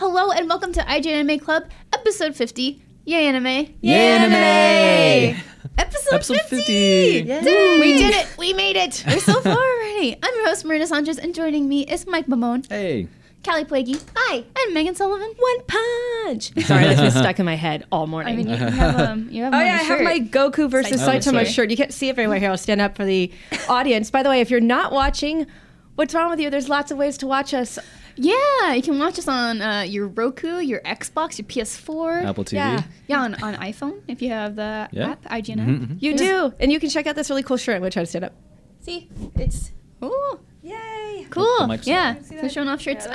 Hello and welcome to IGN Anime Club, episode 50. Yay anime! Yay anime! Episode 50! Yay. We did it! We made it! We're so far already. I'm your host Marina Sanchez, and joining me is Mike Mamone. Hey. Callie Plaguey. Hi. And Megan Sullivan. One punch. Sorry, that's been stuck in my head all morning. I mean, you have I have my Goku versus Saitama shirt. You can't see it very well here. I'll stand up for the audience. By the way, if you're not watching, what's wrong with you? There's lots of ways to watch us. Yeah, you can watch us on your Roku, your Xbox, your PS4. Apple TV. Yeah, on iPhone if you have the app, IGN app. Mm-hmm. You do. And you can check out this really cool shirt. I'm going to try to stand up. See? It's... Ooh. Yay. Cool. Yeah. So showing off shirts.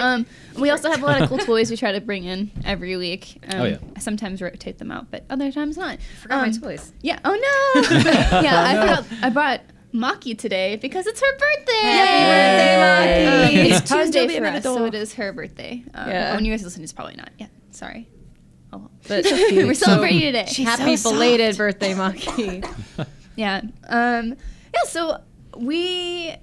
We also have a lot of cool toys we try to bring in every week. I sometimes rotate them out, but other times not. Forgot my toys. Yeah. Oh no. Yeah, I forgot. I brought Maki today because it's her birthday. Happy birthday, Maki. It's Tuesday for us, so it is her birthday. When you guys listen, it's probably not yet. Sorry. Oh well. But we're celebrating today. Happy belated birthday, Maki. Yeah. So we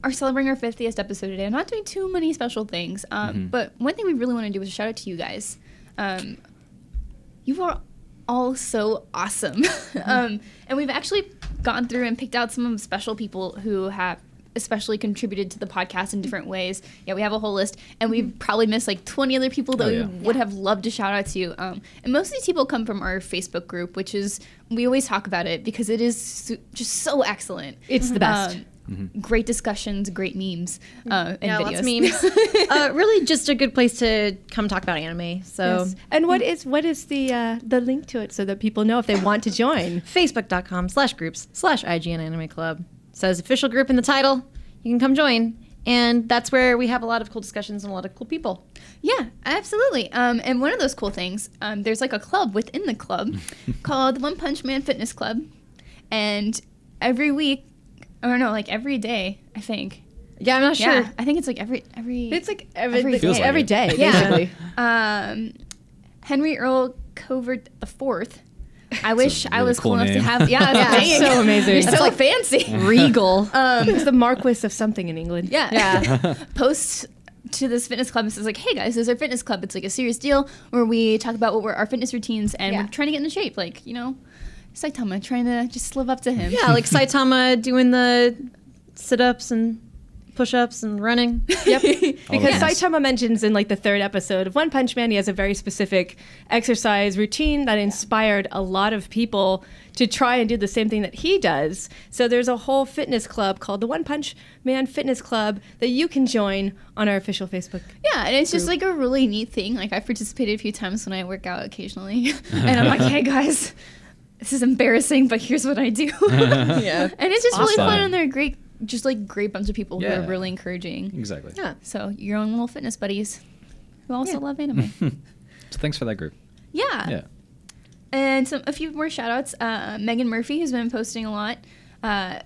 are celebrating our 50th episode today. I'm not doing too many special things, but one thing we really want to do is a shout out to you guys. You are all so awesome. And we've actually gone through and picked out some of the special people who have especially contributed to the podcast in different ways. Yeah, we have a whole list, and we've probably missed like 20 other people that we would have loved to shout out to. And most of these people come from our Facebook group, which is, we always talk about it because it is just so excellent. It's the best. Great discussions, great memes, and videos. Lots of memes. Really just a good place to come talk about anime. So, And what is the link to it so that people know if they want to join? Facebook.com/groups/IGN Anime Club. Says official group in the title. You can come join. And that's where we have a lot of cool discussions and a lot of cool people. Yeah, absolutely. And one of those cool things, there's like a club within the club called the One Punch Man Fitness Club. And every week, or no, like every day, I think. Yeah, I'm not sure. Yeah, I think it's like every It's like every day. Every day, yeah. basically. Henry Earl Covert IV. I wish I was cool cool enough to name. have. Yeah, That's so amazing. You're so fancy. Regal. It's the Marquis of something in England. Yeah. Post to this fitness club and says like, hey guys, this is our fitness club. It's like a serious deal where we talk about what were our fitness routines and we're trying to get into shape. Like, you know, Saitama trying to just live up to him. Yeah, like Saitama doing the sit-ups and push-ups and running. Yep. Because Saitama mentions in like the 3rd episode of One Punch Man, he has a very specific exercise routine that inspired a lot of people to try and do the same thing that he does. So there's a whole fitness club called the One Punch Man Fitness Club that you can join on our official Facebook. Yeah, and it's just like a really neat thing. Like I've participated a few times when I work out occasionally. And I'm like, hey guys, this is embarrassing, but here's what I do. Yeah. And it's just really Awesome. fun, and they're great bunch of people who are really encouraging. Exactly. Yeah. So your own little fitness buddies who also love anime. So thanks for that group. Yeah. And a few more shout outs. Megan Murphy, who's been posting a lot,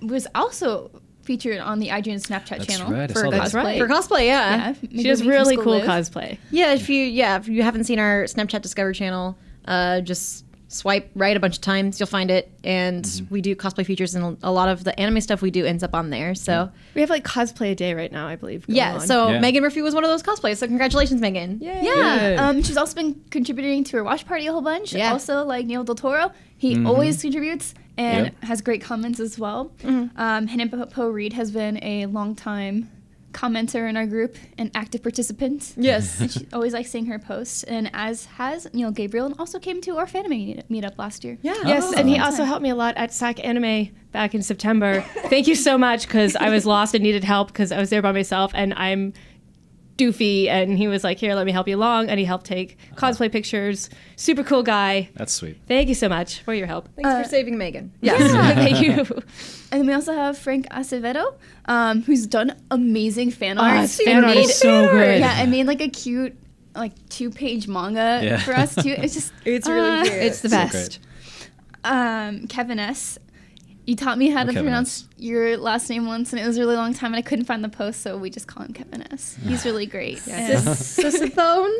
was also featured on the IGN Snapchat channel right, I for saw that. cosplay. That's right. For cosplay, yeah. She does really cool cosplay. Yeah, if you haven't seen our Snapchat Discover channel, just swipe right a bunch of times, you'll find it. And we do cosplay features, and a lot of the anime stuff we do ends up on there. So We have like cosplay a day right now, I believe. going on. So Megan Murphy was one of those cosplays. So congratulations, Megan. Yay. Yeah. She's also been contributing to her watch party a whole bunch. Yeah. Also, like Neil Del Toro, he always contributes and has great comments as well. Hanapo Reed has been a long time commenter in our group and active participant. Yes. And she always likes seeing her posts, and as has Neil Gabriel, and also came to our fanime meetup last year. Yeah. Yes, and he also helped me a lot at SAC Anime back in September. Thank you so much, because I was lost and needed help because I was there by myself, and I'm doofy, and he was like, here, let me help you along, and he helped take cosplay pictures. Super cool guy. That's sweet. Thank you so much for your help. Thanks for saving Megan. Yes, thank you. And then we also have Frank Acevedo, who's done amazing fan art. His fan art is so good. Yeah, I made like a cute, like 2-page manga for us too. It's just, It's really cute. It's the So best. Kevin S. You taught me how to Kevin pronounce your last name once, and it was a really long time, and I couldn't find the post, so we just call him Kevin S. He's really great. Sisathone?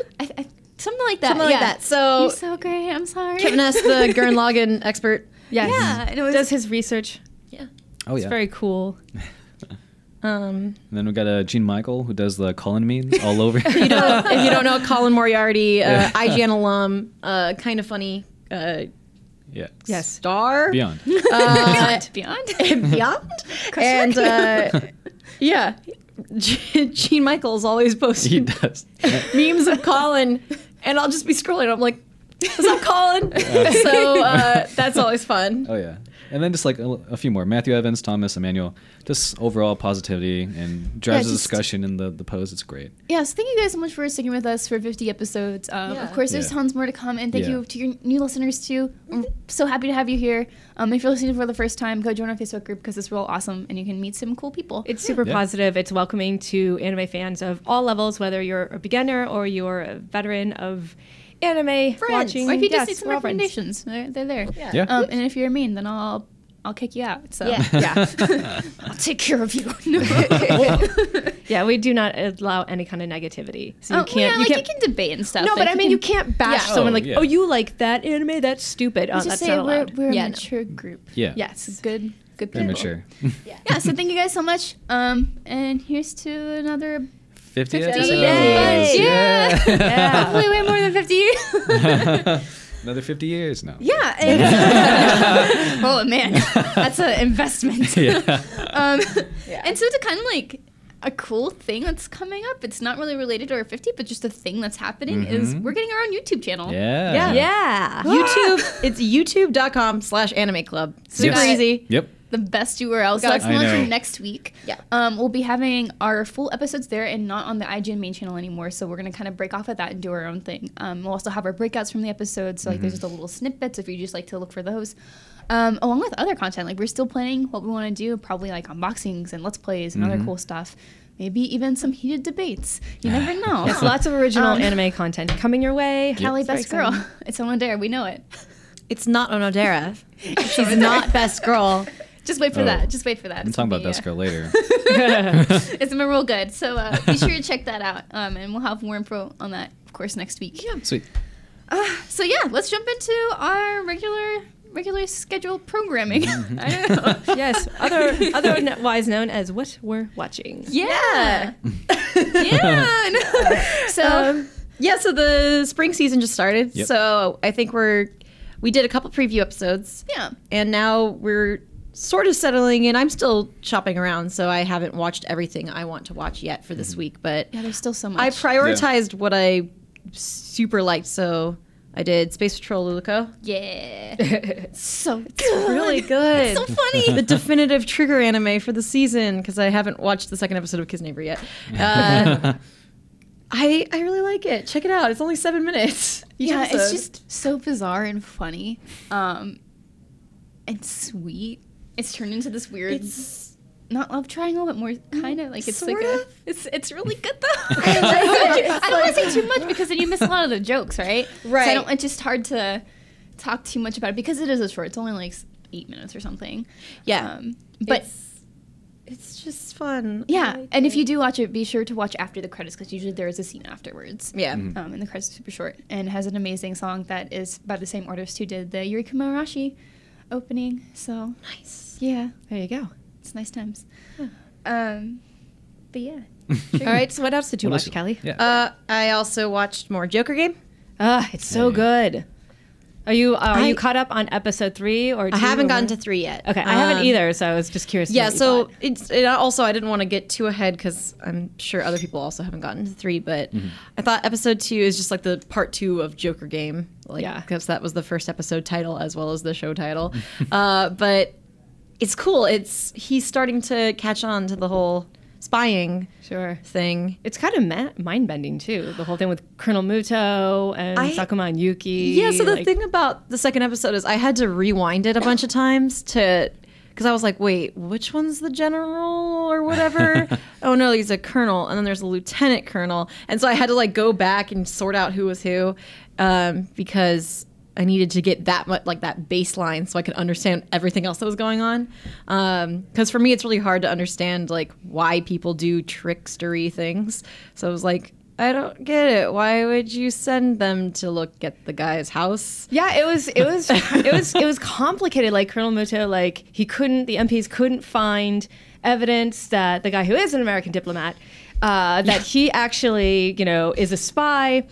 Something like that. Something like that. So You're so great. I'm sorry. Kevin S., the Gurren Lagann expert. Yes. Yeah, and it was Does his research. Yeah. Oh, It's yeah. very cool. And then we got Gene Michael, who does the Colin memes all over. If you don't know, Colin Moriarty, IGN alum, kind of funny. Yeah. Yes. Star. Beyond. Beyond. Beyond. And yeah, Gene Michael's always He posting does. memes of Colin, and I'll just be scrolling. I'm like, "What's up, Colin?" So that's always fun. Oh yeah. And then just like a few more. Matthew Evans, Thomas, Emmanuel. Just overall positivity and drives the discussion in the post. It's great. Yeah, so thank you guys so much for sticking with us for 50 episodes. Of course, there's tons more to come, and thank you to your new listeners too. I'm so happy to have you here. If you're listening for the first time, go join our Facebook group because it's real awesome, and you can meet some cool people. It's super positive. It's welcoming to anime fans of all levels, whether you're a beginner or you're a veteran of anime watching. Or if you just need some recommendations, they're there. Yeah. And if you're mean, then I'll kick you out. So Yeah. I'll take care of you. Yeah, we do not allow any kind of negativity. So you can't. you can debate and stuff. No, but I mean, you can't bash someone Oh, oh, you like that anime? That's stupid. Oh, just that's say not allowed. we're a mature group. Yeah. Yes. Good people. Very mature. Yeah. So thank you guys so much. And here's to another 50 50 episodes. years. Yeah. Hopefully way more than 50. Another 50 years now. Yeah. And oh man, that's an investment. Yeah. And so to kind of like a cool thing that's coming up, it's not really related to our 50, but just a thing that's happening is we're getting our own YouTube channel. Yeah. Yeah. YouTube. It's youtube.com/anime club. Super Yes. easy. Yep. The best URL. So Guys, that's I know. launching next week. Yeah. We'll be having our full episodes there and not on the IGN main channel anymore. So we're going to kind of break off of that and do our own thing. We'll also have our breakouts from the episodes. So like there's just a little snippets if you just like to look for those. Along with other content. Like we're still planning what we want to do, probably like unboxings and let's plays and other cool stuff. Maybe even some heated debates. You never know. Yes, lots of original anime content coming your way. Callie, It's very best girl. exciting. It's on there. We know it. It's not Onodera. She's not best girl. Just wait for that. Just wait for that. I'm talking about Best Girl later. It's been real good. So be sure to check that out. And we'll have more info on that, of course, next week. Yeah. Sweet. So yeah, let's jump into our regular scheduled programming. I don't know. Yes, otherwise known as what we're watching. Yeah. Yeah. So So the spring season just started. Yep. So I think we did a couple preview episodes. yeah. And now we're sort of settling in. I'm still shopping around, so I haven't watched everything I want to watch yet for this week. But Yeah, there's still so much. I prioritized what I super liked. So I did Space Patrol Luluco. Yeah. So good. Really good. So funny. The definitive trigger anime for the season, because I haven't watched the second episode of Kiznaiver yet. I really like it. Check it out. It's only 7 minutes. each Yeah, episode. it's just so bizarre and funny, and sweet. It's turned into this weird, not love triangle, but more kind of like it's sort like of. it's really good though. I don't want to say too much because then you miss a lot of the jokes, right? Right. So it's just hard to talk too much about it because it is a short. It's only like 8 minutes or something. Yeah. But It's just fun. yeah, I like and if it. you do watch it, be sure to watch after the credits because usually there is a scene afterwards. Yeah. And the credits are super short and has an amazing song that is by the same artist who did the Yurikuma Arashi opening. So Nice. yeah, There you go. it's nice times. But yeah, All right, so what else did you What watch, else- Kelly? Yeah. I also watched more Joker Game. It's so Hey. good. Are you caught up on episode 3 or 2? I haven't or gotten what? to 3 yet. Okay, I haven't either, so I was just curious. Yeah, what you so thought. it also I didn't want to get too ahead because I'm sure other people also haven't gotten to 3, but I thought episode 2 is just like the part 2 of Joker Game, like Yeah. because that was the first episode title as well as the show title. But it's cool. He's starting to catch on to the whole spying Sure. thing. It's kind of mind-bending, too. The whole thing with Colonel Muto and Sakuma and Yuki. Yeah, so the like- thing about the second episode is I had to rewind it a bunch of times because I was like, wait, which one's the general or whatever? Oh no, he's a colonel, and then there's a lieutenant colonel, and so I had to like go back and sort out who was who because I needed to get that much like that baseline so I could understand everything else that was going on. Because for me, it's really hard to understand like why people do trickstery things. So it was like I don't get it. Why would you send them to look at the guy's house? Yeah, it was complicated. Like Colonel Muto, like the MPs couldn't find evidence that the guy who is an American diplomat, that he actually, is a spy.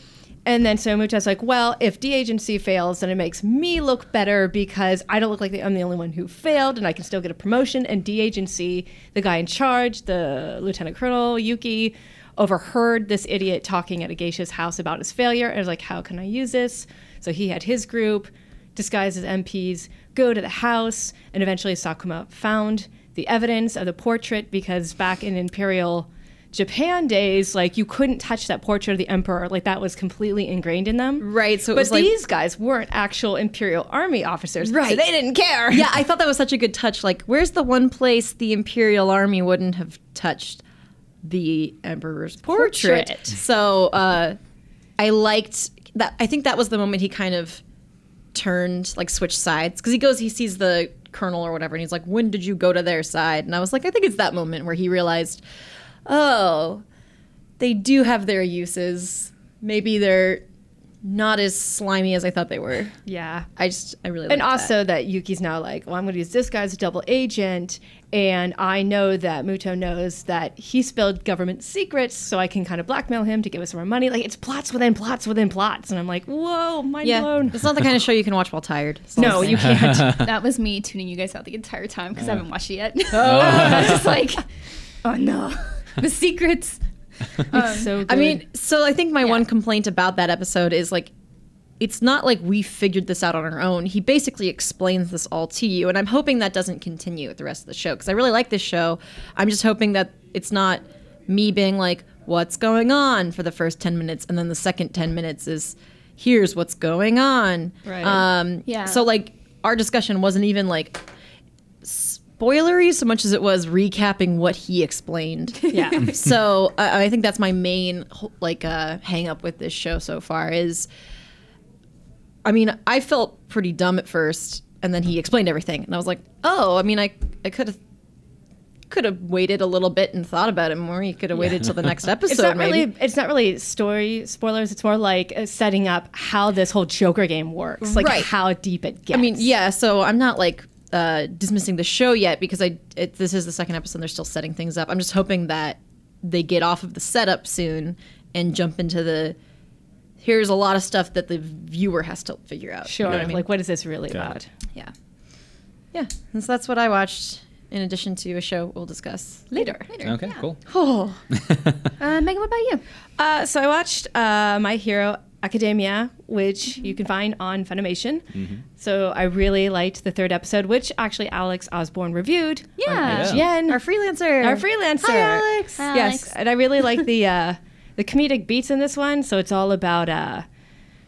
And then so Muto's like, well, if de-agency fails, then it makes me look better because I don't look like I'm the only one who failed and I can still get a promotion. And de-agency, the guy in charge, the Lieutenant Colonel, Yuki, overheard this idiot talking at a geisha's house about his failure. And was like, how can I use this? So he had his group, disguised as MPs, go to the house. And eventually Sakuma found the evidence of the portrait because back in Imperial Japan days, like, you couldn't touch that portrait of the emperor. Like, that was completely ingrained in them. Right. So it was but these guys weren't actual Imperial Army officers. Right. So they didn't care. Yeah, I thought that was such a good touch. Like, where's the one place the Imperial Army wouldn't have touched the emperor's portrait? So I liked that. I think that was the moment he kind of turned, like, switched sides. Because he sees the colonel or whatever, and he's like, when did you go to their side? And I was like, I think it's that moment where he realized, oh, they do have their uses. Maybe they're not as slimy as I thought they were. Yeah. I really like that. And also that Yuki's now like, well, I'm going to use this guy as a double agent, and I know that Muto knows that he spilled government secrets, so I can kind of blackmail him to give us more money. Like, it's plots within plots within plots. And I'm like, whoa, mind blown. It's not the kind of show you can watch while tired. No, you can't. That was me tuning you guys out the entire time because I haven't watched it yet. I was just like, oh no. The secrets. It's so good. I mean, so I think my one complaint about that episode is, like, it's not like we figured this out on our own. He basically explains this all to you, and I'm hoping that doesn't continue with the rest of the show, because I really like this show. I'm just hoping that it's not me being like, what's going on for the first 10 minutes, and then the second 10 minutes is, here's what's going on. Right. So, like, our discussion wasn't even, like, spoilery so much as it was recapping what he explained. Yeah. So I think that's my main hang up with this show so far is, I mean, I felt pretty dumb at first, and then he explained everything, and I was like, oh, I mean, I could have waited a little bit and thought about it more. You could have waited till the next episode. It's not really story spoilers. It's more like setting up how this whole Joker game works, like how deep it gets. I mean, yeah. So I'm not like dismissing the show yet because this is the second episode and they're still setting things up. I'm just hoping that they get off of the setup soon and jump into here's a lot of stuff that the viewer has to figure out. Sure. You know what I mean? Like, what is this really about? Yeah. And so that's what I watched in addition to a show we'll discuss later. Okay, cool. Oh. Megan, what about you? So I watched My Hero Academia, which you can find on Funimation. Mm-hmm. So I really liked the third episode, which actually Alex Osborne reviewed. Yeah. On IGN. Our freelancer. Hi, Alex. Hi, Yes, Alex. and I really like the comedic beats in this one. So it's all about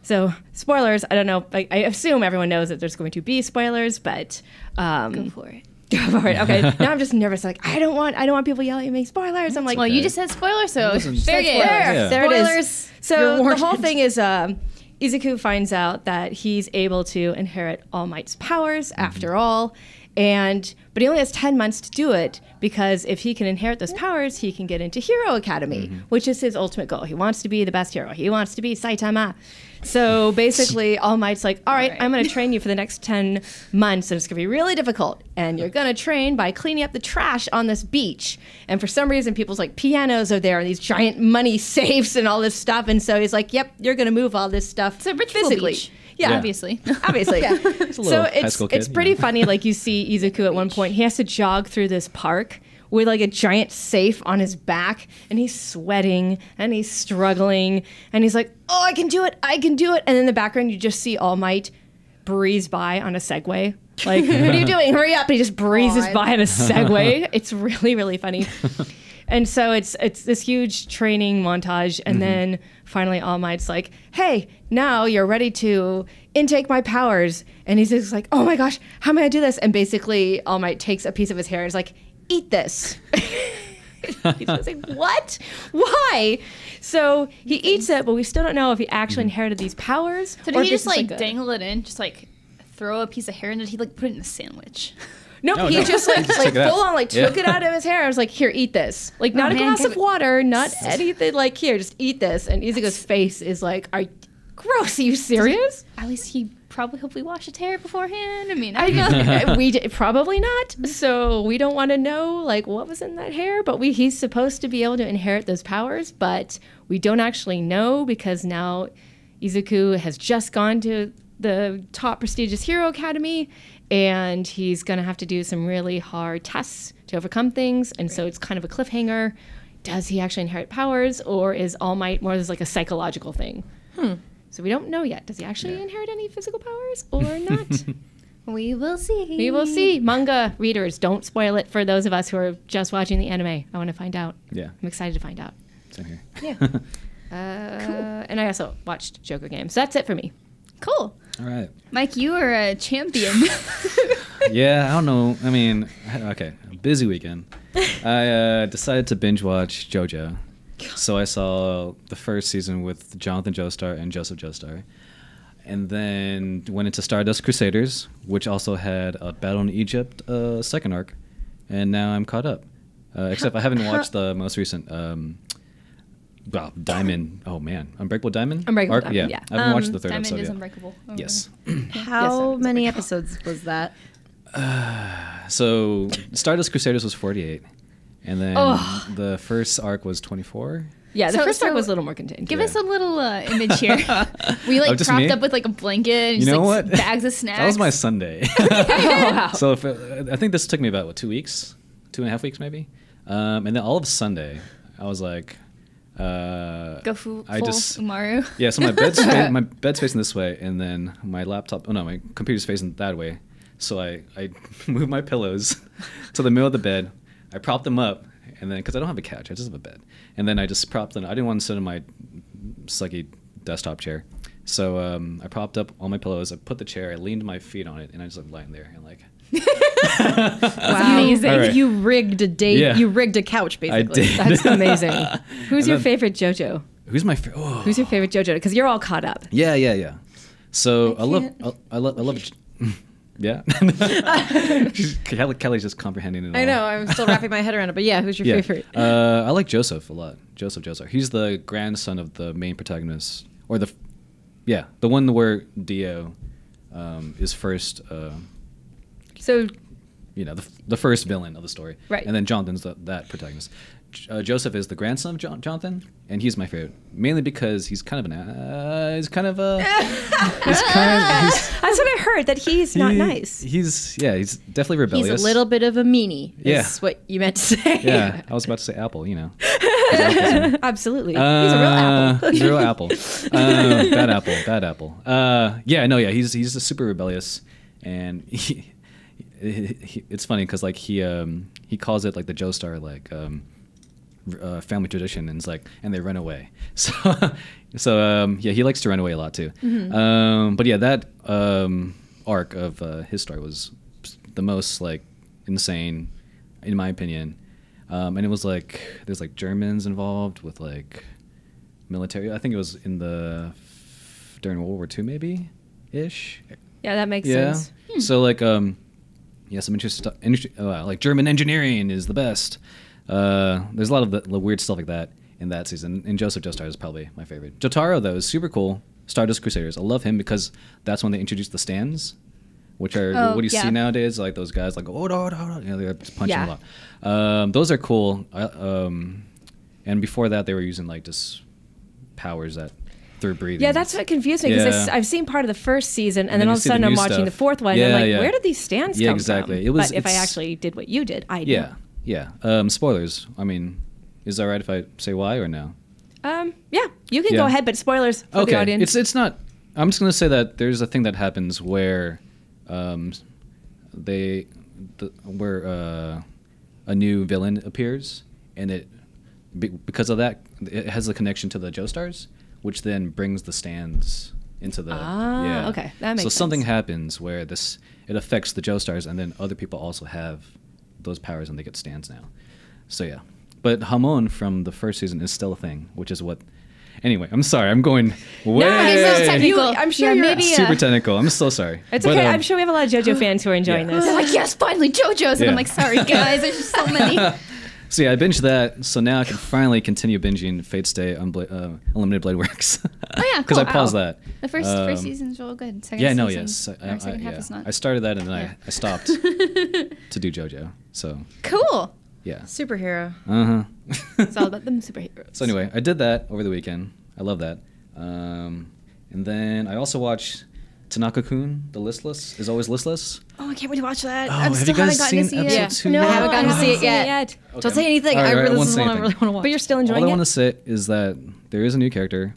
so spoilers. I don't know. I assume everyone knows that there's going to be spoilers, but Go for it. Go for it. Okay. Now I'm just nervous. Like, I don't want people yelling at me. Spoilers. I'm like, Well, you just said spoiler, so fair game. there it Spoilers. is. So the whole thing is Izuku finds out that he's able to inherit All Might's powers after all, but he only has 10 months to do it because if he can inherit those powers, he can get into Hero Academy, which is his ultimate goal. He wants to be the best hero. He wants to be Saitama. So basically, All Might's like, all right, I'm going to train you for the next 10 months, and it's going to be really difficult. And you're going to train by cleaning up the trash on this beach. And for some reason, people's like pianos are there and these giant money safes and all this stuff. And so he's like, yep, you're going to move all this stuff It's a rich people physically. beach. Yeah, Obviously. obviously. It's a little high school kid, it's pretty funny. Like, you see Izuku at one point, he has to jog through this park with like a giant safe on his back, and he's sweating and he's struggling, and he's like, oh, I can do it. And in the background, you just see All Might breeze by on a Segway. Like, what are you doing? Hurry up. And he just breezes by on a Segway. It's really, really funny. And so it's this huge training montage, and then finally All Might's like, hey, now you're ready to intake my powers. And he's just like, oh my gosh, how am I gonna do this? And basically All Might takes a piece of his hair and is like, eat this. He's just like, what? Why? So he eats it, but we still don't know if he actually inherited these powers. So did he just like dangle it in, just like throw a piece of hair in it? He like put it in a sandwich. Nope, No, he no. just like Just took it out. full on like Yeah. took it out of his hair. I was like, here, eat this. Like not a man, glass give of it- water, not anything. Like here, just eat this. And Izuku's face is like, gross. Are you serious? At least he probably hopefully washed his hair beforehand. I mean, I don't know. We did, probably not. So we don't want to know like what was in that hair. But he's supposed to be able to inherit those powers, but we don't actually know because now Izuku has just gone to the top prestigious hero academy, and he's going to have to do some really hard tests to overcome things. And so it's kind of a cliffhanger. Does he actually inherit powers, or is All Might more as like a psychological thing? So we don't know yet. Does he actually inherit any physical powers or not? We will see. We will see. Manga readers, don't spoil it for those of us who are just watching the anime. I want to find out. Yeah. I'm excited to find out. Same here. Yeah. And I also watched JoJo Game. So that's it for me. Cool. All right. Mike, you are a champion. Yeah, I don't know. I mean, okay, busy weekend. I decided to binge watch JoJo. So I saw the first season with Jonathan Joestar and Joseph Joestar. And then went into Stardust Crusaders, which also had a Battle in Egypt second arc. And now I'm caught up. Except I haven't watched the most recent Diamond. Oh, man. Unbreakable Diamond? Unbreakable Diamond, yeah. I haven't watched the third Diamond episode is yet. unbreakable. Oh, Yes. How Yes, many episodes was that? So Stardust Crusaders was 48. And then the first arc was 24. Yeah, the So- first arc so was a little more contained. Give us a little image here. We like just propped me? up with like a blanket and You just know like what? bags of snacks. That was my Sunday. Oh, wow. So I think this took me about 2 weeks, 2.5 weeks maybe. And then all of Sunday, I was like, Go full I just Umaru. yeah. So my bed's facing this way, and then my laptop. Oh no, my computer's facing that way. So I moved my pillows to the middle of the bed. I propped them up, and then because I don't have a couch, I just have a bed. And then I just propped them. I didn't want to sit in my sucky desktop chair, so I propped up all my pillows. I put the chair. I leaned my feet on it, and I just like lying there and like. Wow. amazing. All right. You rigged a date. Yeah. You rigged a couch, basically. did. That's amazing. Who's And your then- favorite JoJo? Who's my favorite? Oh. Who's your favorite JoJo? Because you're all caught up. Yeah. So I love. Yeah. Kelly's just comprehending it all. I know. I'm still wrapping my head around it. But yeah, who's your Yeah. favorite? I like Joseph a lot. Joseph Joestar. He's the grandson of the main protagonist, or the one where Dio is first. So The first villain of the story. Right. And then Jonathan's that protagonist. Joseph is the grandson of Jonathan, and he's my favorite, mainly because he's kind of he's definitely that's what I heard, that he's not nice. He's definitely rebellious. He's a little bit of a meanie. Yeah. Is what you meant to say. Yeah, I was about to say apple. Absolutely. He's a real apple. He's a real apple. Bad apple. He's a super rebellious, and it's funny because like he calls it like the Joestar like family tradition, and it's like, and they run away. So he likes to run away a lot too. But yeah, that arc of his story was the most like insane, in my opinion. And it was like there's like Germans involved with like military. I think it was during World War II maybe ish. Yeah, that makes Yeah. sense. So like some interesting like German engineering is the best. There's a lot of the weird stuff like that in that season. And Joseph Joestar is probably my favorite. Jotaro though is super cool. Stardust Crusaders. I love him because that's when they introduced the stands, which are what you see nowadays, like those guys like they're just punching a lot. Those are cool. And before that, they were using like just powers that through breathing. Yeah, that's what confused me, because Yeah. I've seen part of the first season, and then then all you of a see the sudden I'm new watching stuff. the fourth one, Yeah, and I'm like, yeah. where did these stands Yeah, come exactly. from? But if I it's- actually did what you did, I Yeah. Spoilers. I mean, is that right if I say why or no? Yeah, you can go Yeah. ahead, but spoilers for the audience. It's not. I'm just gonna say that there's a thing that happens where, a new villain appears, and because of that, it has a connection to the Joestars, which then brings the stands into the. Okay, that makes So something sense. happens where it affects the Joestars, and then other people also have those powers, and they get stands now. So yeah. But Hamon from the first season is still a thing, which is what, Anyway, I'm sorry. I'm going way. it's so technical. I'm sure Yeah, you're maybe super technical. I'm so sorry. It's okay. I'm sure we have a lot of JoJo fans who are enjoying this. They're like, yes, finally JoJo's, and Yeah. I'm like, sorry guys, there's just so many. So yeah, I binged that. So now I can finally continue binging Fate's Day Unlimited Blade Works. Oh yeah, Because cool. I paused that. The first season's real good. Second Yeah, no, season, yes. or second half is not. I started that and then Yeah. I stopped to do JoJo. So Cool. yeah. Superhero. It's all about them superheroes. So anyway, I did that over the weekend. I love that. And then I also watched Tanaka-kun, the Listless, is always Listless. Oh, I can't wait to watch that. Oh, I have still you guys haven't gotten to seen see it. episode 2 No, yet? I haven't gotten to see it yet. Okay. Don't say anything. All right, This won't is say one I anything. really want to watch. But you're still enjoying All I it? want to say is that there is a new character,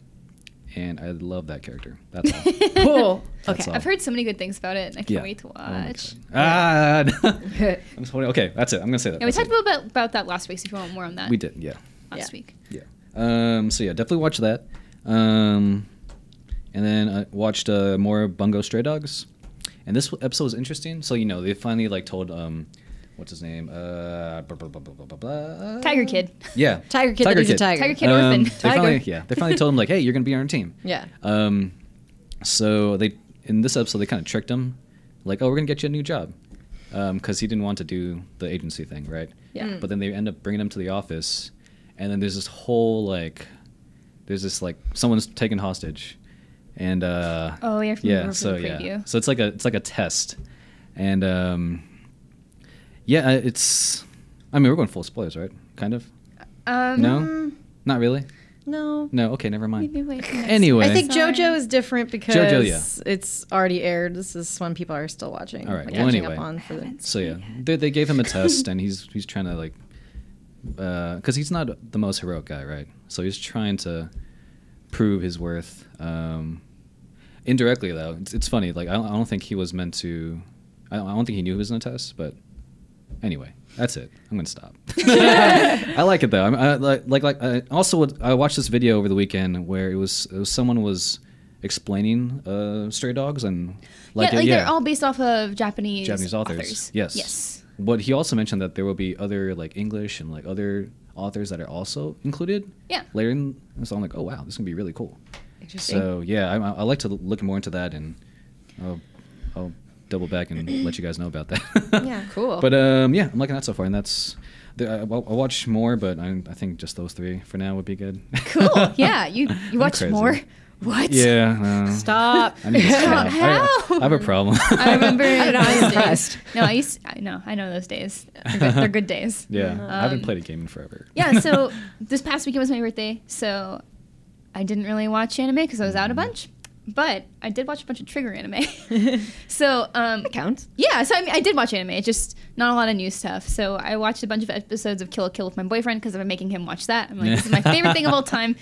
and I love that character. That's all. Cool. That's Okay. all. I've heard so many good things about it, and I can't wait to Oh my watch. God. I'm just holding. Okay, that's it. I'm gonna say that. Yeah, we That's talked it. about that last week, so if you want more on that. We did. Yeah. Last week. Yeah. So yeah, definitely watch that. And then I watched more Bungou Stray Dogs, and this episode was interesting. So they finally told what's his name? Blah, blah, blah, blah, blah, blah. Tiger Kid. Yeah. Tiger Kid, that is a tiger. Tiger Kid orphan. They finally told him hey, you're gonna be on our team. Yeah. So they in this episode they kind of tricked him, we're gonna get you a new job, because he didn't want to do the agency thing, right? Yeah. But then they end up bringing him to the office, and then there's this whole someone's taken hostage, and Oh, yeah, from yeah, the so preview. yeah, so it's like a test, and yeah, it's. I mean, we're going full spoilers, right? Kind of. No, not really. No. No. Okay, never mind. Maybe wait for next Anyway. I think Sorry. JoJo is different because JoJo, yeah. it's already aired. This is when people are still watching. All right, like, well, catching anyway. up on for the, So yeah, they gave him a test, and he's trying to because he's not the most heroic guy, right? So he's trying to prove his worth. Indirectly though, it's funny. I don't think he was meant to. I don't think he knew he was in a test, but anyway, that's it. I'm gonna stop. I like it though. I watched this video over the weekend where it was someone was explaining Stray Dogs and they're all based off of Japanese authors. Yes. Yes. But he also mentioned that there will be other English and other authors that are also included. Yeah. Later in, so I'm like, oh wow, this is gonna be really cool. Interesting. So yeah, I like to look more into that, and I'll double back and let you guys know about that. yeah, cool. But yeah, I'm liking that so far, and that's. I'll watch more, but I think just those 3 for now would be good. Cool. Yeah, you watch crazy. more. What? Yeah. Stop. I need to stop. How? I have a problem. I remember. I'm those impressed. days. No, I know those days. They're good days. Yeah, I haven't played a game in forever. Yeah. So this past weekend was my birthday, so I didn't really watch anime because I was out a bunch. But I did watch a bunch of Trigger anime. So Counts. yeah, so I did watch anime, just not a lot of new stuff. So I watched a bunch of episodes of Kill la Kill with my boyfriend because I've been making him watch that. I'm like, this is my favorite thing of all time,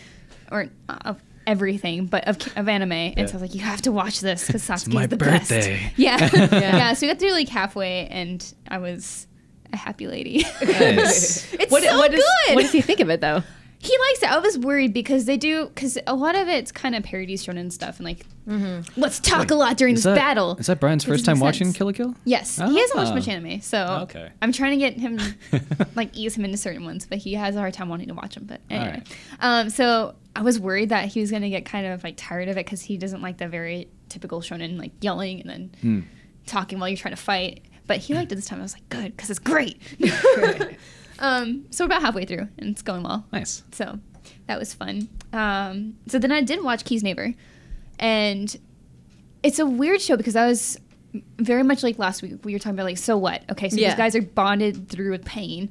or of everything, but of anime. And so I was like, you have to watch this because Sasuke my is the birthday. best. Yeah. So we got through halfway, and I was a happy lady. Nice. It's What so good. What does he think of it though? He likes it. I was worried because a lot of it's kind of parodies shonen stuff, and let's talk a lot during this battle. Is that Brian's Which first doesn't time make watching sense. Kill la Kill? Yes, he hasn't watched Ah. much anime, so Okay. I'm trying to get him ease him into certain ones, but he has a hard time wanting to watch them. But anyway, so I was worried that he was gonna get kind of tired of it because he doesn't like the very typical shonen yelling and then talking while you're trying to fight. But he liked it this time. I was like, good, because it's great. So we're about halfway through, and it's going well. Nice. So that was fun. So then I did watch Kiznaiver, and it's a weird show because I was very much like last week. We were talking about so what? Okay, so these guys are bonded through with pain.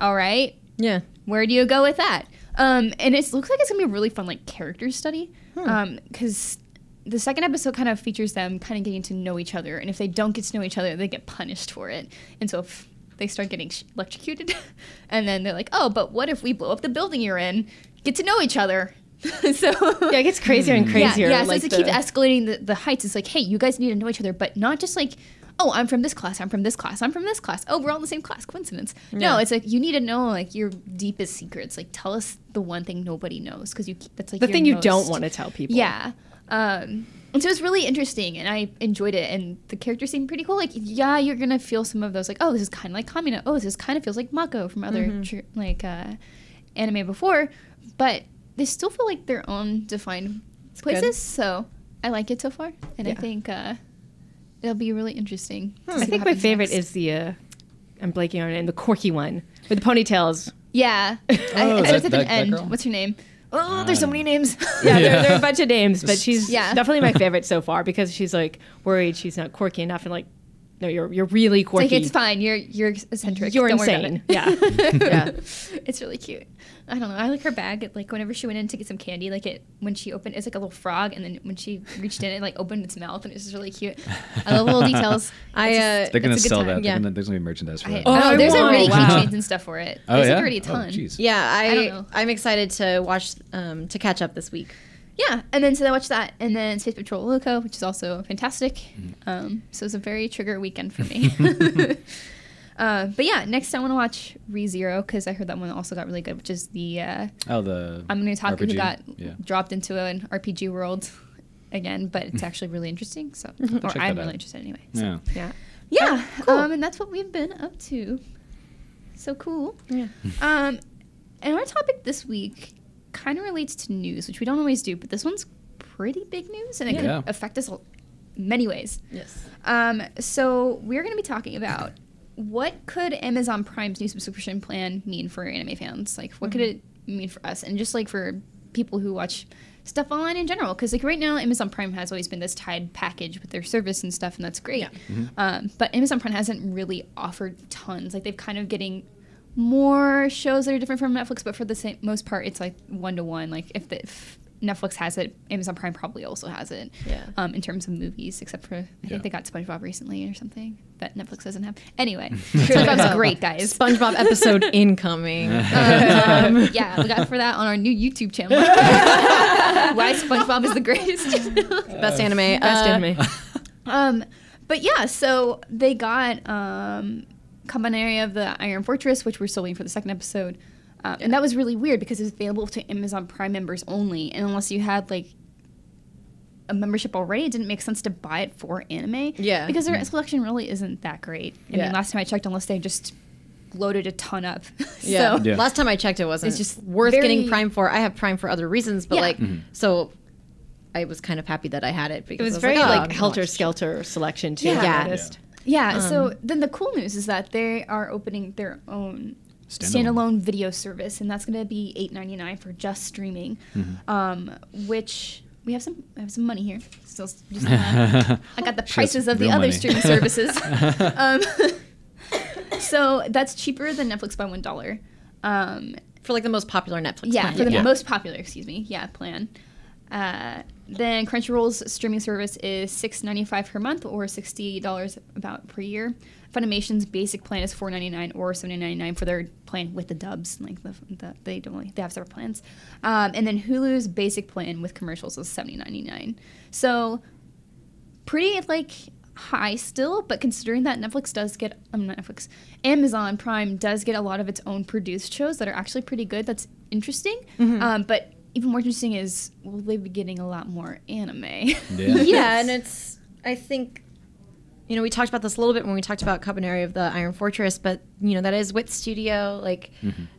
All right. yeah. Where do you go with that? And it looks like it's gonna be a really fun character study, because the second episode kind of features them kind of getting to know each other, and if they don't get to know each other, they get punished for it. And so if they start getting electrocuted, and then they're like, oh, but what if we blow up the building you're in? Get to know each other. So Yeah, it gets crazier and crazier. Yeah, so it keeps escalating the heights. It's hey, you guys need to know each other, but not just oh, I'm from this class, I'm from this class, I'm from this class. Oh, we're all in the same class. Coincidence. No, it's you need to know your deepest secrets. Tell us the one thing nobody knows, because that's the your thing you most- don't want to tell people. Yeah. And so it was really interesting, and I enjoyed it, and the characters seemed pretty cool. You're gonna feel some of those, oh, this is kind of like Kamina. Oh, this kind of feels like Mako from other anime before, but they still feel like their own defined places. good. So I like it so far, and I think it'll be really interesting. I think my favorite is the I'm blanking on it, and the quirky one with the ponytails. Yeah. Oh, I is looked at that the end. girl? What's her name? Oh, there's so many names. Yeah, there are a bunch of names, but she's Yeah. definitely my favorite so far because she's like worried she's not quirky enough, and like, no, you're really quirky. Like, it's fine. You're eccentric. You're Don't worry about insane. it. Yeah. It's really cute. I don't know. I like her bag. Like whenever she went in to get some candy, like when she opened, it's like a little frog, and then when she reached in, it like opened its mouth, and it's just really cute. I love little details. They're gonna it's a good sell time. that. Yeah. There's gonna be merchandise for that. There's already wow. keychains and stuff for it. Oh, There's yeah? like already a ton. jeez. Yeah, I don't know. I'm excited to watch to catch up this week. Yeah, and then so I watched that, and then Space Patrol Luluco, which is also fantastic. So it's a very trigger weekend for me. But yeah, next I want to watch ReZero because I heard that one also got really good, which is the the I'm going to talk who RPG? got Yeah. dropped into an RPG world again, but it's actually really interesting. So, or Check that I'm out. really interested anyway. So. Yeah. Yeah, Cool. and that's what we've been up to. So cool. Yeah. And our topic this week kind of relates to news, which we don't always do, but this one's pretty big news, and it Yeah. could affect us many ways. Yes. So we're going to be talking about what could Amazon Prime's new subscription plan mean for anime fans? Like, what could it mean for us, and just like for people who watch stuff online in general? Because like right now, Amazon Prime has always been this tied package with their service and stuff, and that's great. But Amazon Prime hasn't really offered tons. Like they've kind of getting more shows that are different from Netflix, but for the most part, it's like 1-to-1. Like if Netflix has it, Amazon Prime probably also has it. Yeah. In terms of movies, except for I think they got SpongeBob recently or something that Netflix doesn't have. Anyway, SpongeBob's great, guys. SpongeBob episode incoming. Yeah, we got for that on our new YouTube channel. Why SpongeBob is the greatest. Best anime. Best anime. But yeah, so they got Kabaneri of the Iron Fortress, which we're still waiting for the second episode. And that was really weird because it's available to Amazon Prime members only. And unless you had like a membership already, it didn't make sense to buy it for anime. Yeah. Because their selection really isn't that great. I mean, Yeah. last time I checked, unless they just loaded a ton up. Yeah. So, Yeah. Last time I checked, it wasn't It's just worth very- getting Prime for. I have Prime for other reasons, but Yeah. like, so I was kind of happy that I had it It because was I very "Oh, I'm like gonna helter watch this." skelter selection too. Yeah. I noticed. Yeah, so then the cool news is that they are opening their own standalone video service, and that's going to be $8.99 for just streaming, which I have some money here. So just, I got the prices of the real other money. streaming services. So that's cheaper than Netflix by $1. For like the most popular Netflix Yeah, plan. for the most popular, plan. Then Crunchyroll's streaming service is $6.95 per month or $60 about per year. Funimation's basic plan is $4.99 or $7.99 for their plan with the dubs. Like they have separate plans. And then Hulu's basic plan with commercials is $70.99. So pretty like high still, but considering that Amazon Prime does get a lot of its own produced shows that are actually pretty good. That's interesting. But even more interesting is, will they be getting a lot more anime? Yeah, and it's, I think, we talked about this a little bit when we talked about Kabaneri of the Iron Fortress, but, that is Wit Studio, like,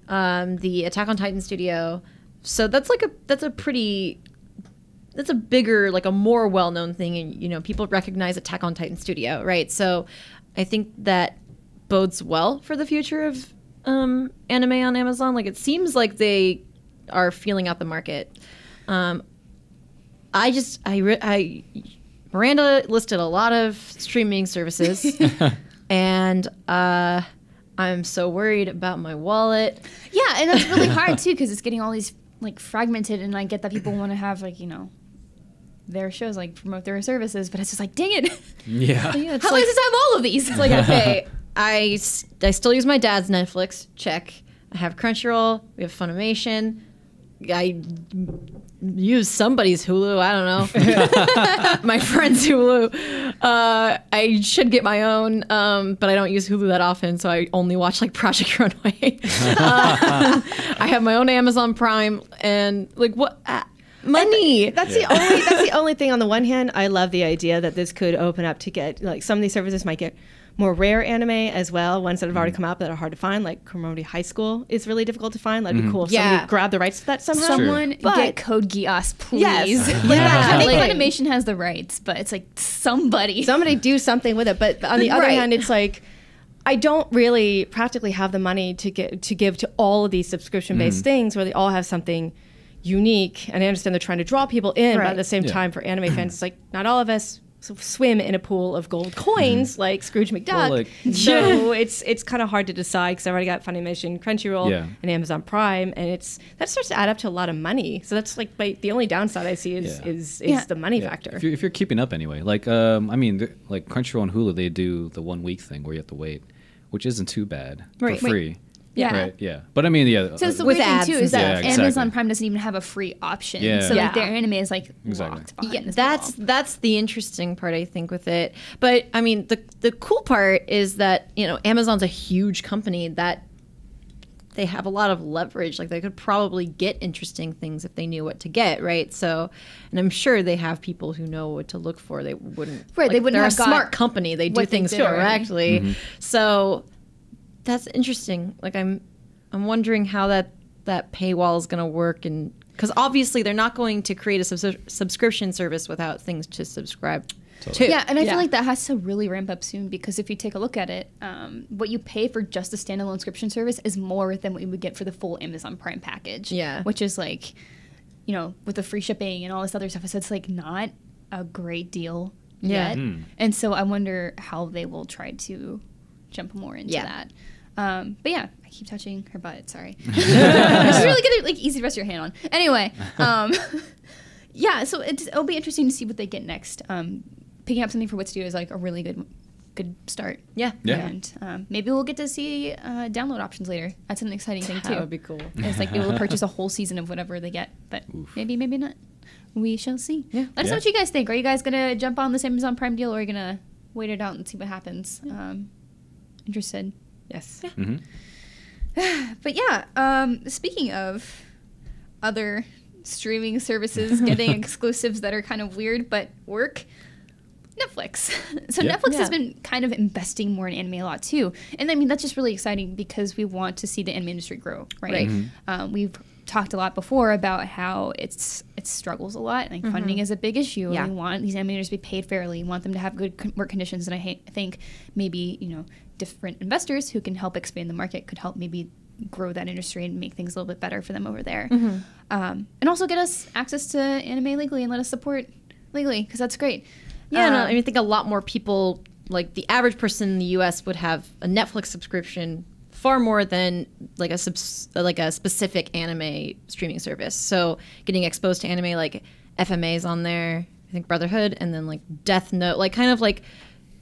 the Attack on Titan studio. So that's a bigger, like a more well-known thing, and, people recognize Attack on Titan studio, right? So I think that bodes well for the future of anime on Amazon. Like, it seems like they are feeling out the market. Miranda listed a lot of streaming services, and I'm so worried about my wallet. Yeah, and that's really hard too because it's getting all these like fragmented, and I get that people want to have like their shows like promote their services, but it's just like dang it. Yeah. Yeah, it's How like, does it have all of these? it's like okay, I still use my dad's Netflix. Check. I have Crunchyroll. We have Funimation. I use somebody's Hulu. I don't know. My friend's Hulu. I should get my own, but I don't use Hulu that often, so I only watch like Project Runway. I have my own Amazon Prime, and like what money? That's the only thing. On the one hand, I love the idea that this could open up to get like some of these services might get more rare anime as well, ones that have already come out that are hard to find, like Kuromukuro High School is really difficult to find. That'd be cool if somebody grabbed the rights to that somehow. Someone But- get Code Geass, please. Yes. I think Like- Funimation has the rights, but it's like somebody do something with it. But on the other Right. hand, it's like I don't really practically have the money to give to all of these subscription-based things where they all have something unique. And I understand they're trying to draw people in, but at the same time, for anime fans, it's like not all of us swim in a pool of gold coins like Scrooge McDuck. Well, like- So it's kind of hard to decide because I've already got Funimation, Crunchyroll, and Amazon Prime, and that starts to add up to a lot of money. So that's like the only downside I see is the money factor. If you're keeping up anyway, like I mean, like Crunchyroll and Hulu, they do the 1 week thing where you have to wait, which isn't too bad for free. Yeah. Right. Yeah. But I mean, yeah. So it's the With weird thing ads too and is that stuff. Yeah, Amazon exactly. Prime doesn't even have a free option. Yeah. So like Yeah. their anime is like locked behind this That's the interesting part, I think, with it. But I mean, the cool part is that, you know, Amazon's a huge company that they have a lot of leverage. Like they could probably get interesting things if they knew what to get, right? So, and I'm sure they have people who know what to look for. They wouldn't, Right, they wouldn't They're have a got smart company. They do what they things did already. correctly. So that's interesting. Like I'm wondering how that paywall is going to work, and because obviously they're not going to create a subscription service without things to subscribe to. Yeah, and I feel like that has to really ramp up soon because if you take a look at it, what you pay for just a standalone subscription service is more than what you would get for the full Amazon Prime package. Yeah. Which is like, you know, with the free shipping and all this other stuff, so it's like not a great deal yet. And so I wonder how they will try to jump more into that. But yeah, I keep touching her butt. Sorry. It's really good, like easy to rest your hand on. Anyway, yeah. So it'll be interesting to see what they get next. Picking up something for Wit Studio is like a really good start. Yeah. And maybe we'll get to see download options later. That's an exciting thing too. That would be cool. It's like able to purchase a whole season of whatever they get, but maybe not. We shall see. Yeah. Let us know what you guys think. Are you guys gonna jump on this Amazon Prime deal, or are you gonna wait it out and see what happens? Interested. Yes. But yeah, speaking of other streaming services getting exclusives that are kind of weird but work, Netflix. So Netflix has been kind of investing more in anime a lot too, and I mean that's just really exciting because we want to see the anime industry grow, right? We've talked a lot before about how it struggles a lot. Like funding is a big issue. Yeah. We want these animators to be paid fairly. We want them to have good work conditions, and I think maybe different investors who can help expand the market could help maybe grow that industry and make things a little bit better for them over there. And also get us access to anime legally and let us support legally because that's great. Yeah, no, I mean, I think a lot more people, like the average person in the U.S. would have a Netflix subscription far more than like a specific anime streaming service. So getting exposed to anime like FMA's on there, I think Brotherhood, and then like Death Note, like kind of like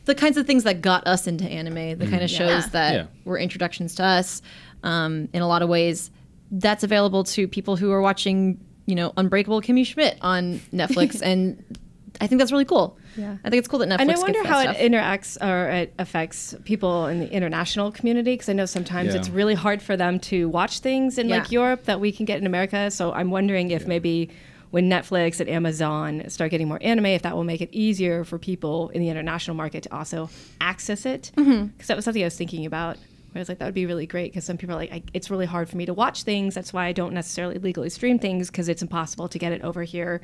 the kinds of things that got us into anime, the kind of shows that were introductions to us. In a lot of ways, that's available to people who are watching, Unbreakable Kimmy Schmidt on Netflix, and I think that's really cool. Yeah, I think it's cool that Netflix. And I wonder gets how that it stuff. interacts or it affects people in the international community, because I know sometimes it's really hard for them to watch things in like Europe that we can get in America. So I'm wondering if maybe when Netflix and Amazon start getting more anime, if that will make it easier for people in the international market to also access it. Because that was something I was thinking about. Where I was like, that would be really great, because some people are like, it's really hard for me to watch things. That's why I don't necessarily legally stream things, because it's impossible to get it over here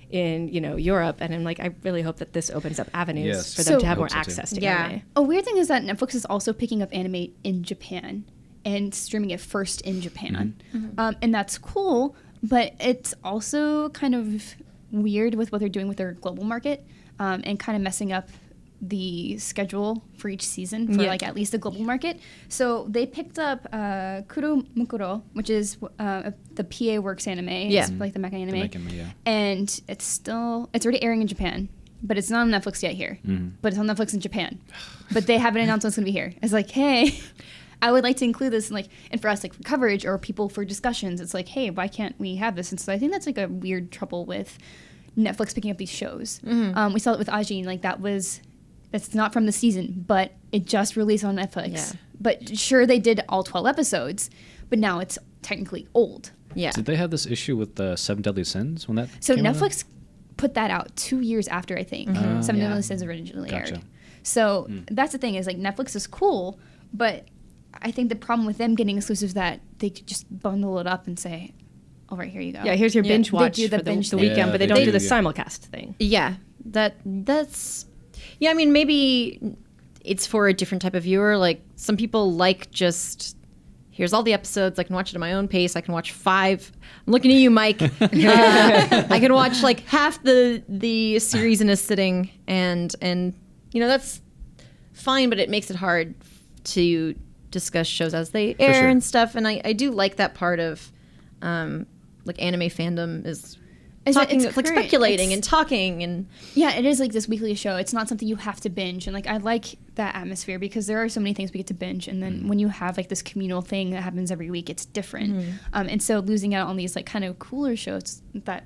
in Europe. And I'm like, I really hope that this opens up avenues for them to have more access to anime. A weird thing is that Netflix is also picking up anime in Japan and streaming it first in Japan. And that's cool, but it's also kind of weird with what they're doing with their global market, and kind of messing up the schedule for each season for like at least the global market. So they picked up Kuromukuro, which is the PA Works anime. It's like the mecha anime. And it's already airing in Japan, but it's not on Netflix yet here. But it's on Netflix in Japan. But they haven't announced when it's gonna be here. It's like, hey, I would like to include this and for us for coverage or people for discussions, it's like, hey, why can't we have this? And so I think that's like a weird trouble with Netflix picking up these shows. We saw it with Ajin, that's not from the season, but it just released on Netflix. Yeah. But sure, they did all 12 episodes, but now it's technically old. Yeah. Did they have this issue with the 7 Deadly Sins when that So came Netflix put that out 2 years after, I think. 7 Deadly Sins originally aired. So that's the thing is like Netflix is cool, but I think the problem with them getting exclusives is that they could just bundle it up and say, all right, here you go. Yeah, here's your binge watch do the for binge the thing. weekend, but they they don't do do, the yeah. simulcast thing. Yeah, that's yeah. I mean, maybe it's for a different type of viewer. Like some people like just here's all the episodes. I can watch it at my own pace. I can watch 5. I'm looking at you, Mike. I can watch like half the series in a sitting, and you know that's fine, but it makes it hard to discuss shows as they air sure. and stuff. And I do like that part of like anime fandom is talking, it's like great. speculating It's- and talking and Yeah, it is like this weekly show. It's not something you have to binge. And like I like that atmosphere because there are so many things we get to binge. And then when you have like this communal thing that happens every week, it's different. And so losing out on these like kind of cooler shows that,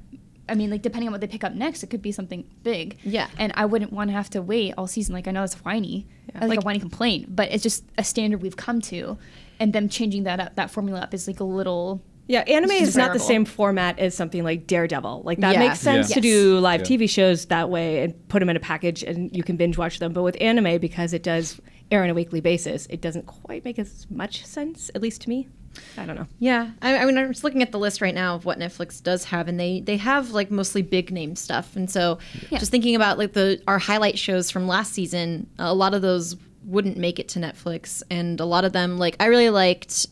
I mean, like depending on what they pick up next, it could be something big. Yeah. And I wouldn't want to have to wait all season. Like I know it's whiny, Yeah. like a whiny complaint, but it's just a standard we've come to. And them changing that up, that formula up is like a little... Yeah, anime is not the desirable. same format as something like Daredevil. Like that Yeah. makes sense Yeah. to do live Yeah. TV shows that way and put them in a package and you can binge watch them. But with anime, because it does air on a weekly basis, it doesn't quite make as much sense, at least to me. I don't know. yeah. I mean, I'm just looking at the list right now of what Netflix does have, and they have like mostly big name stuff. And so, just thinking about like our highlight shows from last season, a lot of those wouldn't make it to Netflix, and a lot of them, like I really liked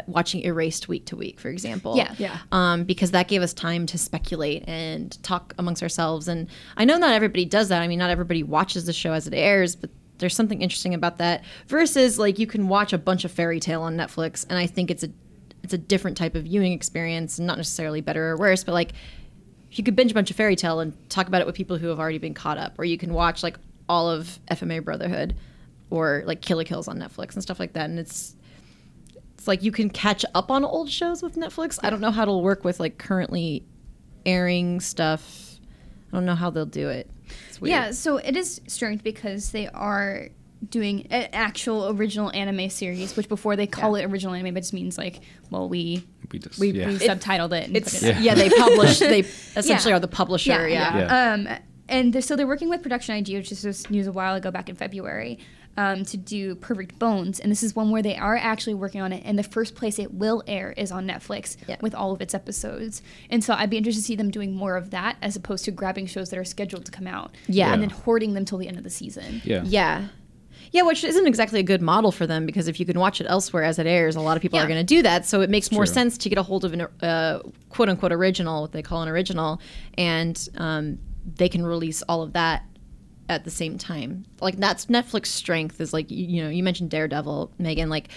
watching Erased week to week, for example. Yeah. Because that gave us time to speculate and talk amongst ourselves. And I know not everybody does that. I mean, not everybody watches the show as it airs, but there's something interesting about that. Versus, like, you can watch a bunch of Fairy Tale on Netflix, and I think it's a different type of viewing experience, and not necessarily better or worse, but like you could binge a bunch of Fairy Tale and talk about it with people who have already been caught up, or you can watch like all of FMA Brotherhood or like Kill la Kills on Netflix and stuff like that. And it's like you can catch up on old shows with Netflix. I don't know how it'll work with like currently airing stuff. I don't know how they'll do it. It's weird. Yeah, so it is strange because they are doing an actual original anime series, which before they call it original anime, but just means like, well, we We subtitled it. And It's put it yeah. They publish. They essentially Yeah. are the publisher. Yeah. Yeah. And so they're working with Production IG, which was news a while ago back in February, to do Perfect Bones. And this is one where they are actually working on it. And the first place it will air is on Netflix with all of its episodes. And so I'd be interested to see them doing more of that as opposed to grabbing shows that are scheduled to come out. Yeah. And then hoarding them till the end of the season. Yeah. Yeah, which isn't exactly a good model for them, because if you can watch it elsewhere as it airs, a lot of people are going to do that. So it makes more True. sense to get a hold of an quote unquote original, what they call an original, and they can release all of that at the same time. Like that's Netflix strength is like, you know, you mentioned Daredevil, Megan, like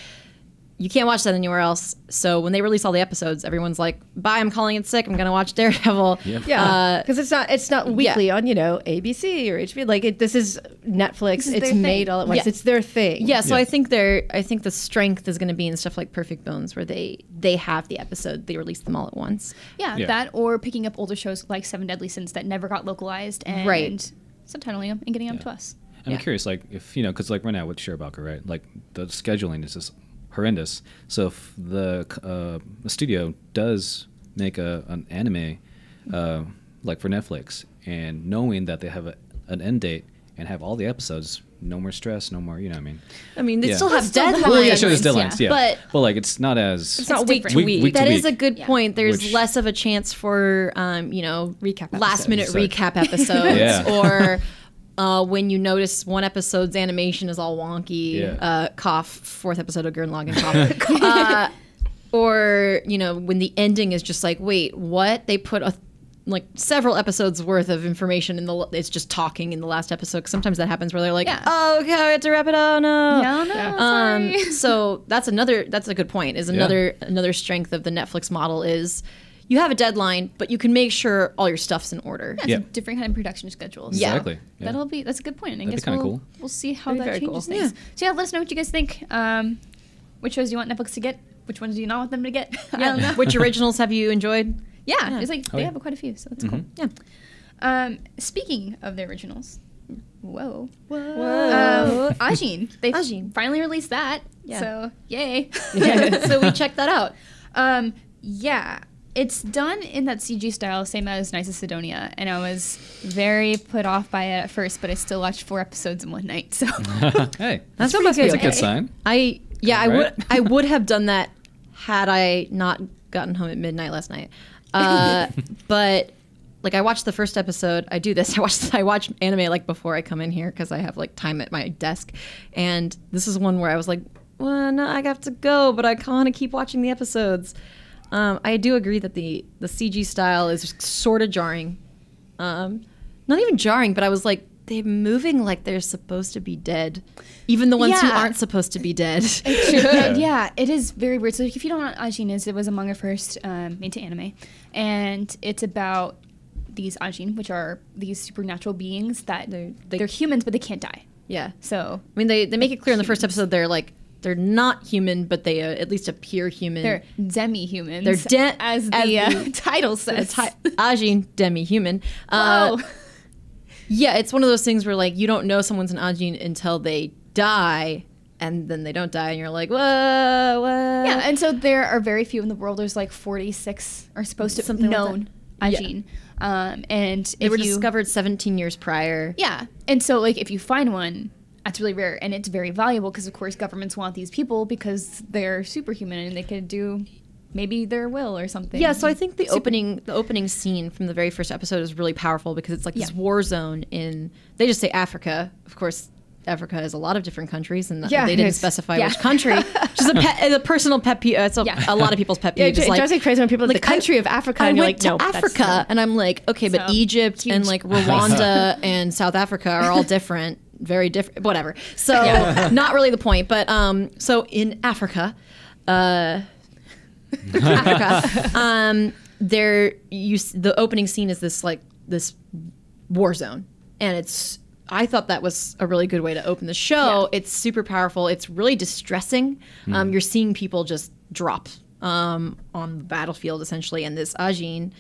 you can't watch that anywhere else. So when they release all the episodes, everyone's like, bye, I'm calling it sick. I'm going to watch Daredevil. Yeah. Yeah, because it's not weekly on ABC or HBO. Like this is Netflix. This is It's their made thing. all at once. Yeah. It's their thing. Yeah, so Yeah. I think the strength is going to be in stuff like Perfect Bones, where they have the episode, they release them all at once. Yeah, that or picking up older shows like Seven Deadly Sins that never got localized and subtitling them and getting them to us. I'm curious, like, if, you know, because, like, right now with Shirobako, right, like, the scheduling is just horrendous. So if the studio does make an anime, like, for Netflix, and knowing that they have an end date and have all the episodes, no more stress, no more, you know what I mean? I mean, they Yeah. still have Still have deadlines. Well, yeah, sure, there's Deadlines, deadlines, yeah. But- Well, like, it's not as... It's not It's week to different. week. Week to That week. is a good point. There's Which- less of a chance for, Recap last minute episodes. recap episodes, Yeah. or when you notice one episode's animation is all wonky. Yeah. Cough. 4th episode of Gurren Lagann. Cough. Or when the ending is just like, wait, what? They put several episodes worth of information it's just talking in the last episode. 'Cause sometimes that happens where they're like, oh, okay, I have to wrap it. Oh no. Yeah, no, sorry. So that's a good point. Is another strength of the Netflix model is you have a deadline, but you can make sure all your stuff's in order. It's a different kind of production schedule. So Exactly. Yeah. that's a good point. I That'd be guess kinda cool. we'll see how That'd be that very changes cool. things. So let us know what you guys think. Which shows do you want Netflix to get? Which ones do you not want them to get? I don't know. Which originals have you enjoyed? Yeah, it's like they yeah. have quite a few, so that's cool. Yeah. Speaking of the originals, whoa, Ajin. They Ajin. finally released that, Yeah. so yay. So we checked that out. Yeah, it's done in that CG style, same as Knights of Sidonia, and I was very put off by it at first, but I still watched 4 episodes in one night. So Hey, That's that's pretty a good. good sign. I Right? would have done that had I not gotten home at midnight last night. But like I watched the first episode. I do this. I watch anime like before I come in here because I have like time at my desk, and this is one where I was like, well, no, I have to go, but I kind of keep watching the episodes. I do agree that the CG style is sort of jarring. Not even jarring, but I was like, they're moving like they're supposed to be dead, even the ones who aren't supposed to be dead. Yeah, it is very weird. So if you don't know what Ajin is, it was a manga first made to anime, and it's about these Ajin, which are these supernatural beings that they're humans, but they can't die. Yeah. So I mean, they make it clear in the first episode they're not human, but they at least appear human. they're demi-humans. They're as the title says. Ajin, demi-human. Whoa. Yeah, it's one of those things where like you don't know someone's an Ajin until they die, and then they don't die, and you're like, whoa. Yeah, and so there are very few in the world. There's like 46 are supposed to Something like known Ajin. And They were discovered 17 years prior. Yeah, and so like if you find one, that's really rare, and it's very valuable because of course governments want these people because they're superhuman and they could do maybe their will or something. Yeah, so I think the opening scene from the very first episode is really powerful because it's like this war zone in, they just say Africa. Of course, Africa has a lot of different countries, and they didn't specify which country. Just a personal pet peeve. It's a lot of people's pet peeve. It drives me crazy when people are like, the country of Africa, and you're like, no, Africa, and I'm like, okay, but Egypt and like Rwanda and South Africa are all different, very different, whatever. So not really the point, but so in Africa, the opening scene is this war zone, and I thought that was a really good way to open the show. Yeah. It's super powerful. It's really distressing. You're seeing people just drop on the battlefield essentially, and this Ajin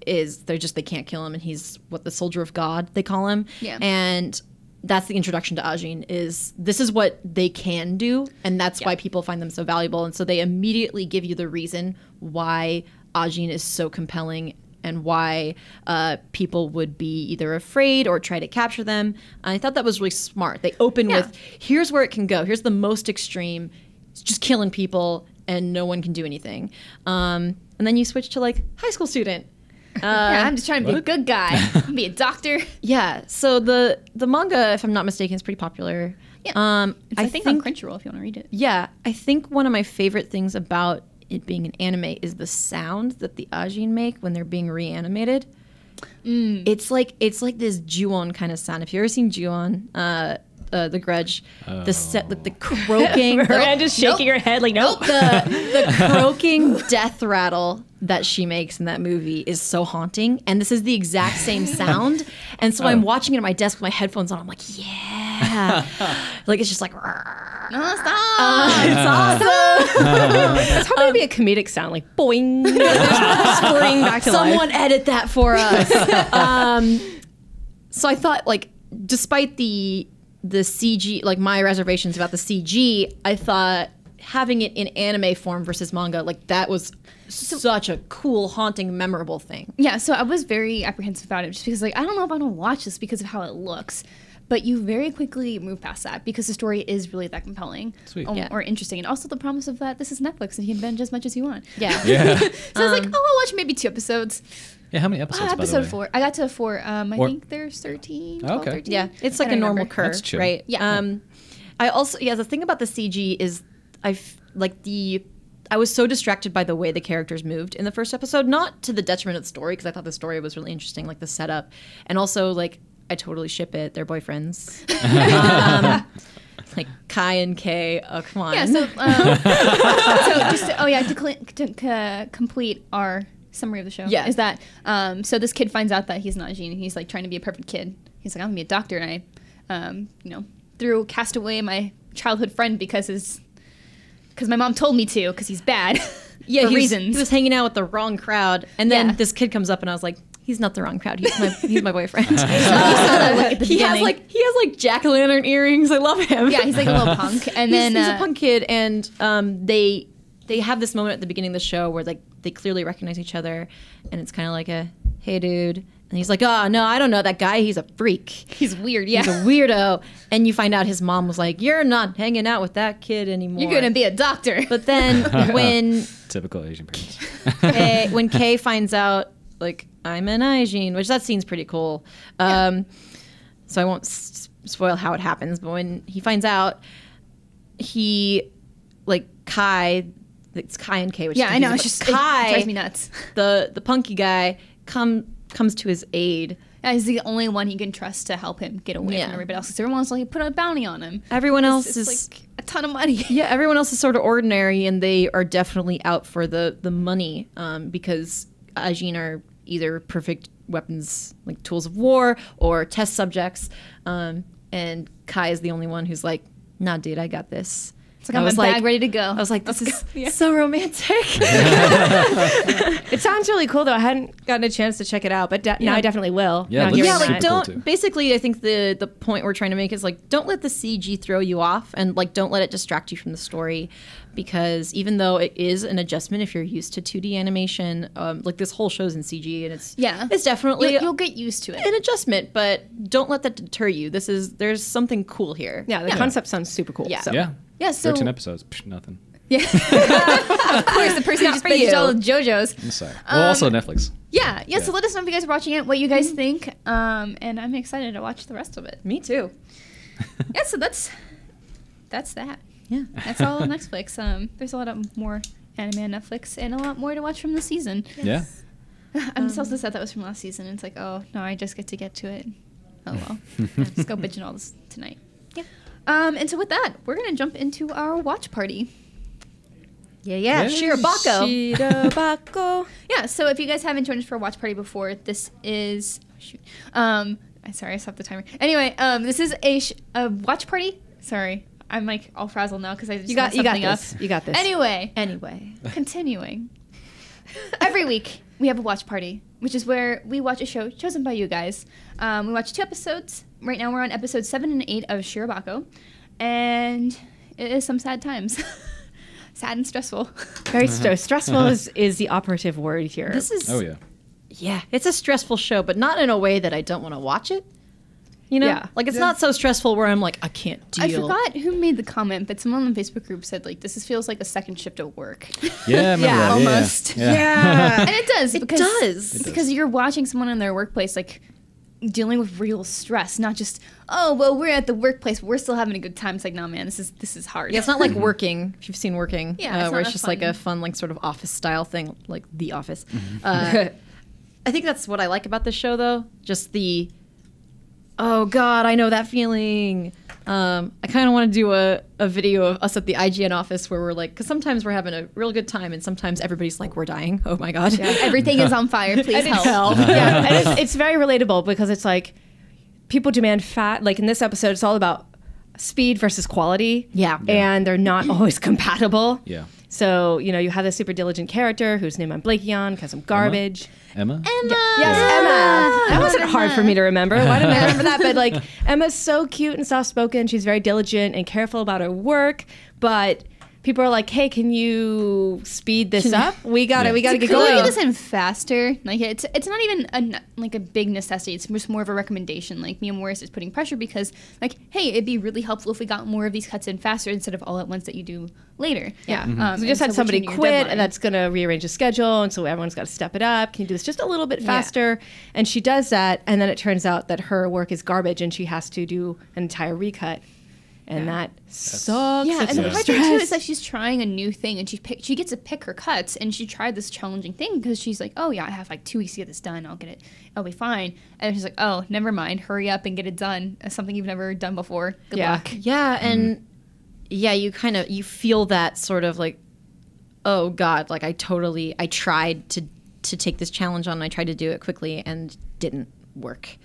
they can't kill him, and he's the soldier of God they call him. Yeah. And that's the introduction to Ajin. This is what they can do, and that's why people find them so valuable. And so they immediately give you the reason why Ajin is so compelling and why people would be either afraid or try to capture them. And I thought that was really smart. They open with, here's where it can go. Here's the most extreme. It's just killing people and no one can do anything. And then you switch to like high school student. I'm just trying to be a good guy, be a doctor. Yeah. So the manga, if I'm not mistaken, is pretty popular. Yeah. I think on Crunchyroll if you want to read it. Yeah. I think one of my favorite things about it being an anime is the sound that the Ajin make when they're being reanimated. It's like this Ju-on kind of sound. If you ever seen Ju-on, the Grudge, the croaking, Miranda's shaking her head like, nope. the croaking death rattle that she makes in that movie is so haunting, and this is the exact same sound. And so I'm watching it at my desk with my headphones on. I'm like, yeah, like it's just like, No, stop. it's awesome. It's probably gonna be a comedic sound, like boing, spring back to life. Someone edit that for us. So I thought, like, despite the CG, like my reservations about the CG, I thought having it in anime form versus manga, like that was such a cool, haunting, memorable thing. Yeah, so I was very apprehensive about it just because, like, I don't know if I want to watch this because of how it looks. But you very quickly move past that because the story is really that compelling or interesting. And also the promise of that this is Netflix and you can binge as much as you want. Yeah. So I was like, I'll watch maybe 2 episodes. Yeah, how many episodes, by the episode way? 4. I got to 4. I think there's 13, 12, Okay. 13. Yeah, it's like I a don't normal remember. curve, That's chill. right? Yeah. I also, the thing about the CG is I was so distracted by the way the characters moved in the first episode, not to the detriment of the story, because I thought the story was really interesting, like the setup. And also, like, I totally ship it. They're boyfriends. Like Kai and Kay. Oh, come on. Yeah, so just to complete our summary of the show is that so this kid finds out that he's not Ajin and he's like trying to be a perfect kid. He's like, I'm gonna be a doctor, and I cast away my childhood friend because my mom told me to because he's bad. Yeah, for reasons. He was hanging out with the wrong crowd, and then this kid comes up, and I was like, he's not the wrong crowd. He's my boyfriend. He has like jack-o'-lantern earrings. I love him. Yeah, he's like a little punk, and then he's a punk kid, and they have this moment at the beginning of the show where like they clearly recognize each other, and it's kind of like a, hey, dude. And he's like, oh, no, I don't know that guy. He's a freak. He's weird, yeah. He's a weirdo. And you find out his mom was like, you're not hanging out with that kid anymore. You're going to be a doctor. But then when... Typical Asian parents. when Kei finds out, like, I'm an Ajin, which that scene's pretty cool. So I won't spoil how it happens. But when he finds out, he, like, Kai... It's Kai and Kei, which is I know. It's but just Kai, it drives me nuts. The punky guy, comes to his aid. Yeah, he's the only one he can trust to help him get away from everybody else. Because everyone else like put a bounty on him. Everyone else is like a ton of money. Yeah, everyone else is sort of ordinary, and they are definitely out for the money because Ajin are either perfect weapons, like tools of war, or test subjects. And Kai is the only one who's like, nah, dude, I got this. It's like, I'm a bag ready to go. I was like, this is so romantic. It sounds really cool, though. I hadn't gotten a chance to check it out, but now I definitely will. Yeah, like cool don't. Basically, I think the point we're trying to make is like, don't let the CG throw you off, and like don't let it distract you from the story, because even though it is an adjustment if you're used to 2D animation, like this whole show's in CG, and it's definitely you'll get used to it. An adjustment, but don't let that deter you. There's something cool here. Yeah, the concept sounds super cool. Yeah. So. Yeah, so 13 episodes, nothing. Yeah, of course, the person who just binged all the JoJo's. I'm sorry. Well, also Netflix. Yeah. So let us know if you guys are watching it, what you guys think, and I'm excited to watch the rest of it. Me too. Yeah, so that's that. Yeah, that's all on Netflix. There's a lot of more anime on Netflix, and a lot more to watch from the season. Yes. Yeah. I'm so sad that was from last season. It's like, oh no, I just get to it. Oh well, let's go bitching all this tonight. Yeah. And so with that, we're gonna jump into our watch party. Yeah. Shirobako. Yeah, so if you guys haven't joined us for a watch party before, this is... sorry, I stopped the timer. Anyway, this is a watch party. Sorry, I'm like all frazzled now because I just messed something up. You got this. Anyway, Continuing. Every week, we have a watch party, which is where we watch a show chosen by you guys. We watch 2 episodes. Right now, we're on episodes 7 and 8 of Shirobako, and it is some sad times. Sad and stressful. Very stressful is the operative word here. This is... Oh, yeah. Yeah, it's a stressful show, but not in a way that I don't want to watch it. You know? Yeah. Like, it's not so stressful where I'm like, I can't deal. I forgot who made the comment, but someone on the Facebook group said, like, this feels like a second shift at work. Yeah, yeah, almost. Yeah. And it does. It because, does. Because you're watching someone in their workplace, like, dealing with real stress, not just, oh, well, we're at the workplace, we're still having a good time. It's like, no, man, this is hard. Yeah, it's not like Working, if you've seen Working, yeah, where it's just like a fun, like, sort of office-style thing, like The Office. I think that's what I like about this show, though. Just the, oh, God, I know that feeling. I kind of want to do a video of us at the IGN office where we're like, because sometimes we're having a real good time, and sometimes everybody's like, we're dying. Oh, my God. Yeah, everything is on fire. Please help. Yeah, and it's very relatable because it's like people demand like in this episode, it's all about speed versus quality. Yeah. And they're not always compatible. Yeah. So, you know, you have this super diligent character whose name I'm blanking on because I'm garbage. Emma? Yes, Emma. That wasn't hard for me to remember. Why didn't I remember that? But like, Emma's so cute and soft-spoken. She's very diligent and careful about her work. But people are like, hey, can you speed this up? We got to get Could going. we get this in faster? Like, it's not even a big necessity. It's just more of a recommendation. Like, Mia Morris is putting pressure because, like, hey, it'd be really helpful if we got more of these cuts in faster instead of all at once that you do later. Yeah. We just had somebody quit, and that's going to rearrange the schedule, and so everyone's got to step it up. Can you do this just a little bit faster? And she does that, and then it turns out that her work is garbage, and she has to do an entire recut. And that sucks. Yeah, it's and the so part too is that she's trying a new thing, and she gets to pick her cuts, and she tried this challenging thing because she's like, oh yeah, I have like 2 weeks to get this done. I'll be fine. And she's like, oh, never mind. Hurry up and get it done. It's something you've never done before. Good luck. Yeah, and you feel that sort of like, oh God, like I tried to take this challenge on. And I tried to do it quickly and didn't work.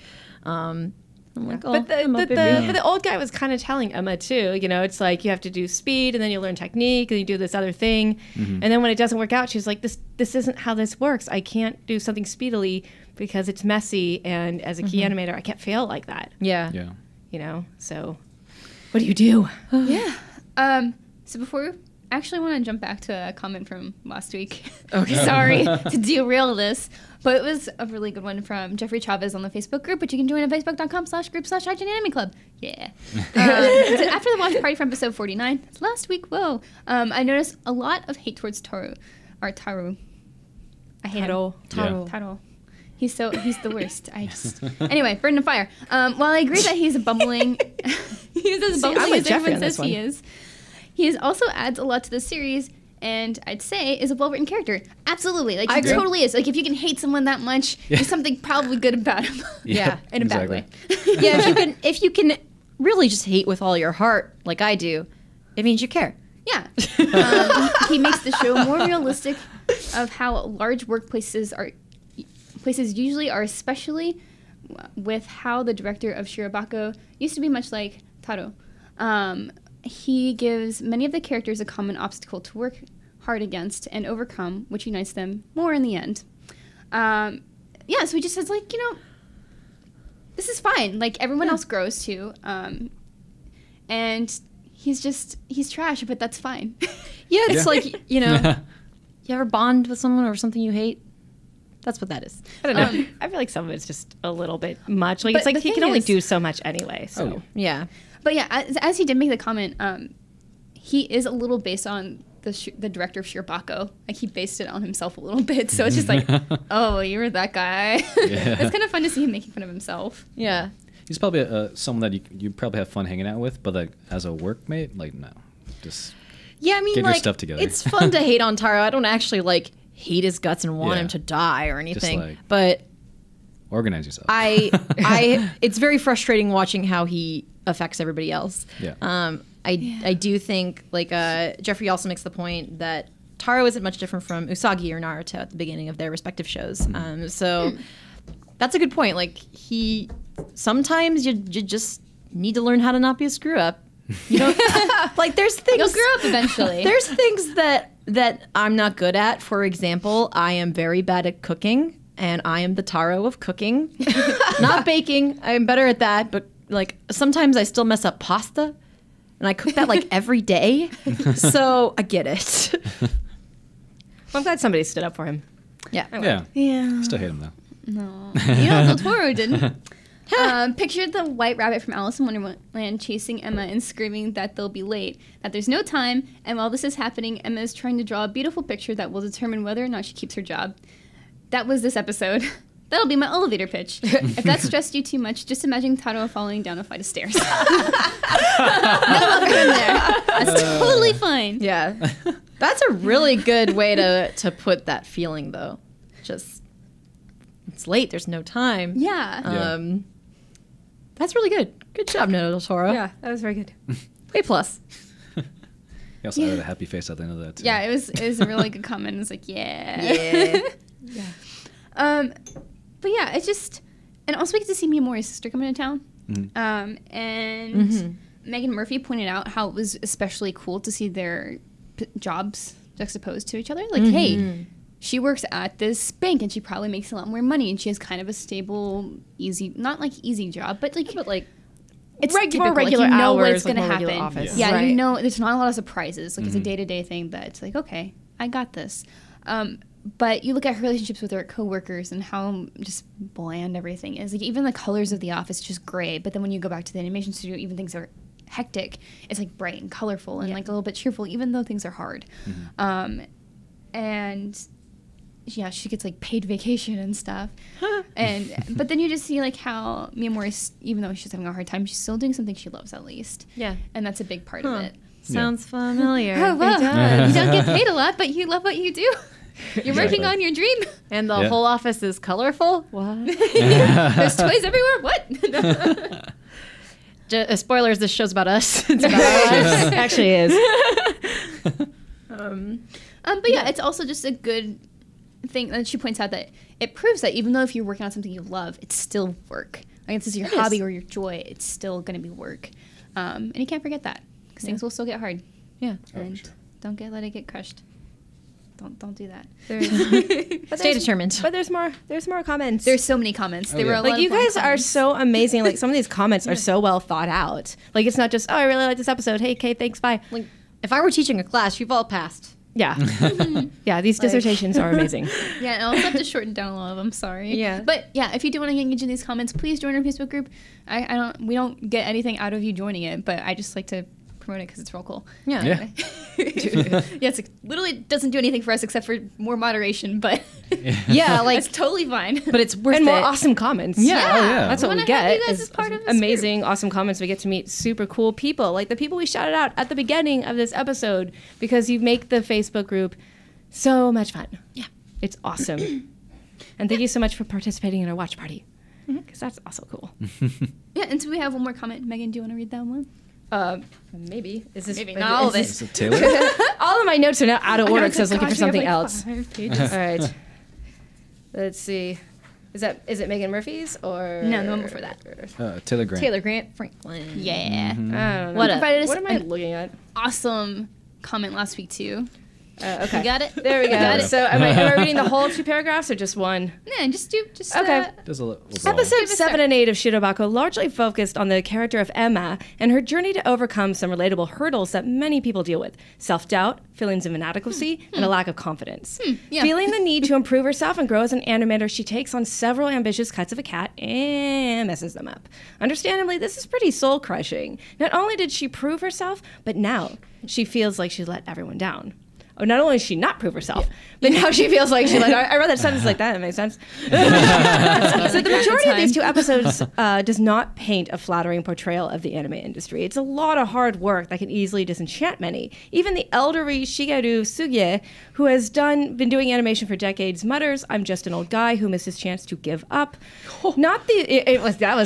I'm like, oh, but the old guy was kind of telling Emma too, you know, it's like you have to do speed and then you learn technique and you do this other thing. And then when it doesn't work out, she's like, this isn't how this works. I can't do something speedily because it's messy. And as a key animator, I can't fail like that. Yeah. You know, so what do you do? Yeah. So before actually want to jump back to a comment from last week. Okay. Sorry to derail this, but it was a really good one from Jeffrey Chavez on the Facebook group, which you can join at facebook.com/group/IGN Anime Club. Yeah. So after the watch party from episode 49, that's last week, whoa, I noticed a lot of hate towards Taru. I hate him. Taro. He's the worst. Anyway, Burden of Fire. While I agree that he's a bumbling, he's as bumbling as everyone says he is. He also adds a lot to the series, and I'd say is a well-written character. Absolutely, like he totally is. Like if you can hate someone that much, there's something probably good about him. Yeah, in a bad way. Yeah, if you can really just hate with all your heart, like I do, it means you care. Yeah. He makes the show more realistic of how large places usually are, especially with how the director of Shirobako used to be much like Taro. He gives many of the characters a common obstacle to work hard against and overcome, which unites them more in the end. So he just says, like, this is fine. Like, everyone else grows too. And he's trash, but that's fine. It's like, you ever bond with someone over something you hate? That's what that is. I don't know. I feel like some of it's just a little bit much. Like, it's like he can only do so much anyway. So yeah. But yeah, as he did make the comment, he is a little based on the director of Shirobako. Like he based it on himself a little bit. So it's just like, oh, you were that guy. Yeah. It's kind of fun to see him making fun of himself. Yeah. He's probably someone that you probably have fun hanging out with, but like as a workmate, like no, just I mean, get like, your stuff together. It's fun to hate on Taro. I don't actually like hate his guts and want him to die or anything, like, but organize yourself. It's very frustrating watching how he affects everybody else. Yeah. I do think, like, Jeffrey also makes the point that Taro isn't much different from Usagi or Naruto at the beginning of their respective shows. So that's a good point. Like, sometimes you just need to learn how to not be a screw up. You know, like there's things you'll grow up eventually. There's things that I'm not good at. For example, I am very bad at cooking, and I am the Taro of cooking. Not baking. I'm better at that, but like sometimes I still mess up pasta, and I cook that like every day. So I get it. Well, I'm glad somebody stood up for him. Yeah. Yeah. Still hate him though. No, Del Toro didn't. Picture the white rabbit from Alice in Wonderland chasing Emma and screaming that they'll be late, that there's no time, and while this is happening, Emma is trying to draw a beautiful picture that will determine whether or not she keeps her job. That was this episode. That'll be my elevator pitch. If that stressed you too much, just imagine Taro falling down a flight of stairs. No longer in there. That's totally fine. Yeah. That's a really good way to put that feeling, though. Just, it's late, there's no time. Yeah. That's really good. Good job, Del Toro. Yeah, that was very good. A+. He also added a happy face at the end of that too. Yeah, it was a really good comment. It was like, yeah. But yeah, it's just, and also we get to see Miyamori's sister coming to town. And Megan Murphy pointed out how it was especially cool to see their jobs juxtaposed to each other. Like, hey, she works at this bank and she probably makes a lot more money and she has kind of a stable, easy, not like easy job, but like it's more regular like, you know hours, what's like going to regular happen. office. Yeah, right. you know, there's not a lot of surprises. Like it's a day-to-day thing that it's like, okay, I got this. But you look at her relationships with her coworkers and how just bland everything is. Like even the colors of the office is just gray. But then when you go back to the animation studio, even things are hectic. It's like bright and colorful and like a little bit cheerful, even though things are hard. And yeah, she gets like paid vacation and stuff. But then you just see like how Miyamori, even though she's having a hard time, she's still doing something she loves at least. Yeah. And that's a big part of it. Sounds familiar. Oh, well, you don't get paid a lot, but you love what you do. You're working on your dream. And the whole office is colorful? What? There's toys everywhere? What? Spoilers, this show's about us. It's about us. Actually is. But yeah, it's also just a good thing that she points out that it proves that even though if you're working on something you love, it's still work. Like if this is your hobby or your joy, it's still going to be work. And you can't forget that because things will still get hard. Yeah. And don't let it get crushed. Don't do that. Stay determined. But there's more comments. There's so many comments. There were a lot like you of long guys are comments. so amazing. Like some of these comments are so well thought out. Like it's not just I really like this episode. Hey, Kate, thanks, bye. Like if I were teaching a class, you've all passed. Yeah. Yeah, these dissertations are amazing. Yeah, and I'll have to shorten down a lot of them. Sorry. Yeah. But yeah, if you do want to engage in these comments, please join our Facebook group. We don't get anything out of you joining it, but I just like to promote it because it's real cool. Yeah. Yeah. Yeah, it's literally doesn't do anything for us except for more moderation, but Yeah, like, it's totally fine. but it's worth And it. more awesome comments. Oh, yeah. That's what we wanna have get. you guys is as part of this amazing, awesome comments. We get to meet super cool people, like the people we shouted out at the beginning of this episode, because you make the Facebook group so much fun. Yeah. It's awesome. And thank you so much for participating in our watch party, because that's also cool. Yeah, and so we have one more comment. Megan, do you want to read that one? Maybe. Is this Maybe not all of it. Is it Taylor? All of my notes are now out of order because I was looking for Gosh, we have, something like, else. 5 pages. All right. Let's see. Is it Megan Murphy's or No, the one before that. Taylor Grant. Taylor Grant Franklin. Yeah. I don't know. What up? What am I looking at? Awesome comment last week too. Okay. You got it? There we go. Got it. So am I reading the whole 2 paragraphs or just one? Yeah, just Okay. There's a little Episode Give us 7 start. and 8 of Shirobako largely focused on the character of Emma and her journey to overcome some relatable hurdles that many people deal with: self-doubt, feelings of inadequacy, and a lack of confidence. Yeah. Feeling the need to improve herself and grow as an animator, she takes on several ambitious cuts of a cat and messes them up. Understandably, this is pretty soul-crushing. Not only did she prove herself, but now she feels like she let everyone down. Oh, not only did she not prove herself, but now she feels like she let. I read that sentence like that. It makes sense. So the majority of these 2 episodes does not paint a flattering portrayal of the anime industry. It's a lot of hard work that can easily disenchant many. Even the elderly Shigeru Sugie, who has been doing animation for decades, mutters, "I'm just an old guy who missed his chance to give up." Not the. That was that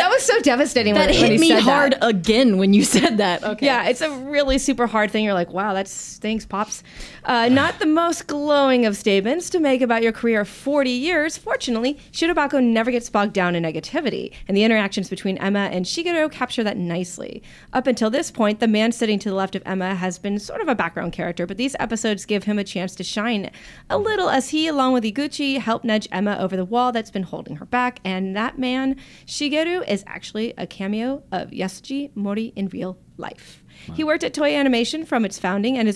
was so devastating. That when hit he me said hard that. again when you said that. Okay. Yeah, it's a really super hard thing. You're like, wow, that's thanks, Pops. Not the most glowing of statements to make about your career of 40 years. Fortunately, Shirobako never gets bogged down in negativity, and the interactions between Emma and Shigeru capture that nicely. Up until this point, the man sitting to the left of Emma has been sort of a background character, but these episodes give him a chance to shine a little as he, along with Iguchi, help nudge Emma over the wall that's been holding her back, and that man, Shigeru, is actually a cameo of Yasuji Mori in real life. Wow. He worked at Toei Animation from its founding and is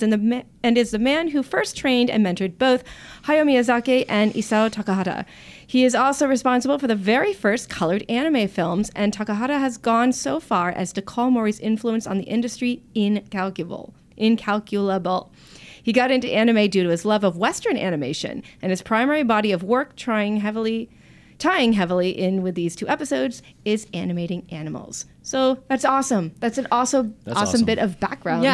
the man who first trained and mentored both Hayao Miyazaki and Isao Takahata. He is also responsible for the very first colored anime films, and Takahata has gone so far as to call Mori's influence on the industry incalculable. He got into anime due to his love of Western animation, and his primary body of work tying heavily in with these 2 episodes is animating animals. So that's awesome. That's an awesome bit of background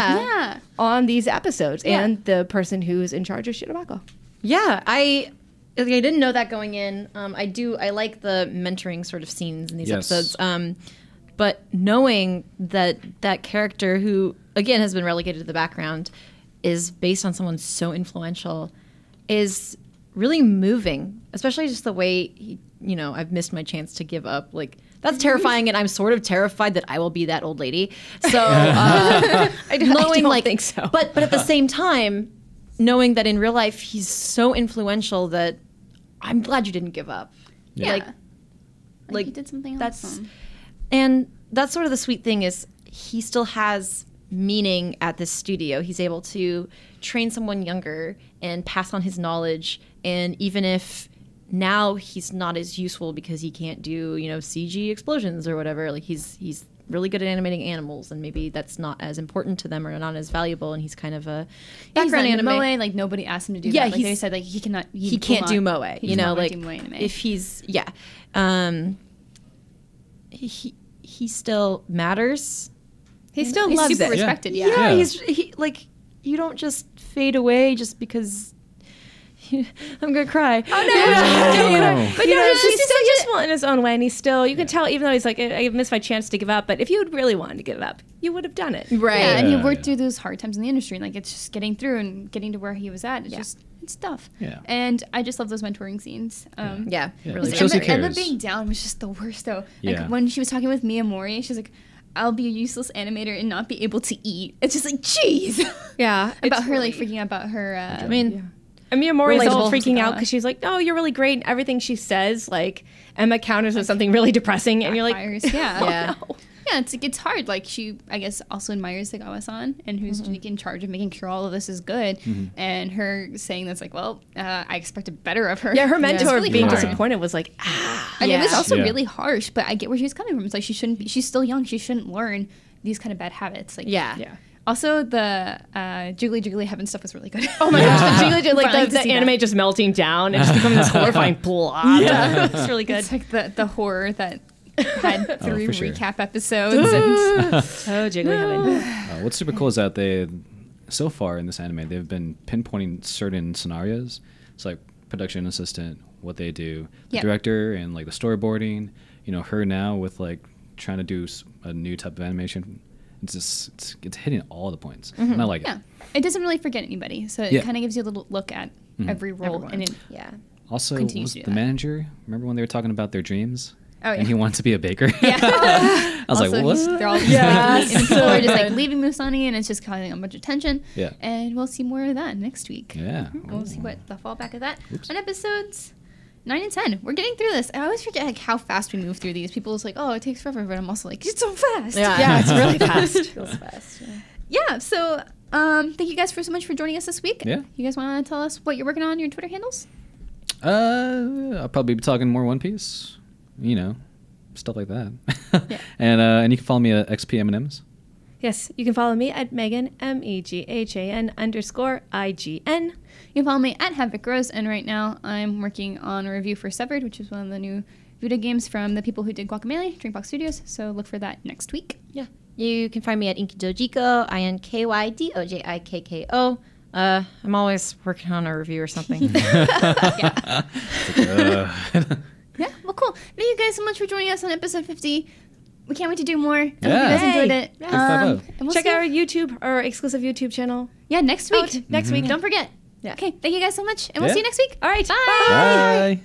on these episodes and the person who's in charge of Shirobako. Yeah, I didn't know that going in. I like the mentoring sort of scenes in these episodes. But knowing that character, who again has been relegated to the background, is based on someone so influential, is really moving. Especially just the way I've missed my chance to give up. Like, that's terrifying, and I'm sort of terrified that I will be that old lady. So I don't think so. But at the same time, knowing that in real life he's so influential that I'm glad you didn't give up. Yeah. Like he did something awesome. And that's sort of the sweet thing is he still has meaning at this studio. He's able to train someone younger and pass on his knowledge, and even if now he's not as useful because he can't do, CG explosions or whatever, like he's really good at animating animals, and maybe that's not as important to them or not as valuable, and he's kind of a background anime. Moe, like nobody asked him to do that. Like they said, like he can't do Moe. He still matters. He still he's loves super it. respected. Yeah, he you don't just fade away just because. I'm gonna cry. Oh no! But he's still useful in his own way, and he's still. You can tell, even though he's like, I missed my chance to give up. But if you had really wanted to give up, you would have done it, right? Yeah, and he worked through those hard times in the industry, and like it's just getting through and getting to where he was at. It's tough. Yeah. And I just love those mentoring scenes. Really. It shows he cares. Emma being down was just the worst, though. Yeah. Like when she was talking with Mia Mori, she's like, I'll be a useless animator and not be able to eat. It's just like, jeez. Yeah. About her, like, freaking out about her. Mia Mori's all freaking Relatable. out because she's like, "No, you're really great." And everything she says, like Emma counters with something really depressing, and you're like, Backfires. Yeah. Yeah. "Oh, no." yeah, it's hard. Like she, I guess, also admires Sagawa-san and who's like, in charge of making sure all of this is good. And her saying that's like, well, I expected better of her. Yeah, her mentor really being hard. disappointed was like, ah. And it was also really harsh, but I get where she's coming from. It's like she's still young. She shouldn't learn these kind of bad habits. Like, Yeah. Also, the Jiggly Jiggly Heaven stuff was really good. Oh my gosh, the Jiggly, like Finally the to see anime that. just melting down and just becoming this horrifying plot. Yeah. It's really good. It's like the horror that had 3 for sure. recap episodes. And Oh, Jiggly Heaven. What's super cool is that so far in this anime, they've been pinpointing certain scenarios. It's like production assistant, what they do, the director, and like the storyboarding. You know, her now with like trying to do a new type of animation. It's just it's hitting all the points, and I like it. It doesn't really forget anybody, so it kind of gives you a little look at every role. And it, Also, continues to do the that. manager. Remember when they were talking about their dreams? Oh, yeah. And he wanted to be a baker. Yeah. I was Also, like, what? they're all just and people are just like leaving Musani, and it's just causing a bunch of tension. Yeah. And we'll see more of that next week. Yeah. We'll see what the fallback of that on episodes 9 and 10. We're getting through this. I always forget like how fast we move through these. People is like, oh, it takes forever, but I'm also like, it's so fast. Yeah, it's really fast. It feels fast. Yeah. So, thank you guys so much for joining us this week. Yeah. You guys want to tell us what you're working on your Twitter handles? I'll probably be talking more One Piece. You know, stuff like that. And you can follow me at XP M&Ms. Yes, you can follow me at Megan, MEGHAN_IGN. You can follow me at Havoc Rose, and right now I'm working on a review for Severed, which is one of the new video games from the people who did Guacamelee, Drinkbox Studios. So look for that next week. Yeah. You can find me at Inkydojiko, INKYDOJIKKO. I'm always working on a review or something. Yeah, well, cool. Thank you guys so much for joining us on episode 50. We can't wait to do more. I hope you guys enjoyed it. Yeah. And we'll Check see out our YouTube, our exclusive YouTube channel. Yeah, next week. Next week. Don't forget. Yeah. Okay, thank you guys so much, and we'll Yeah. see you next week. All right. Bye. Bye.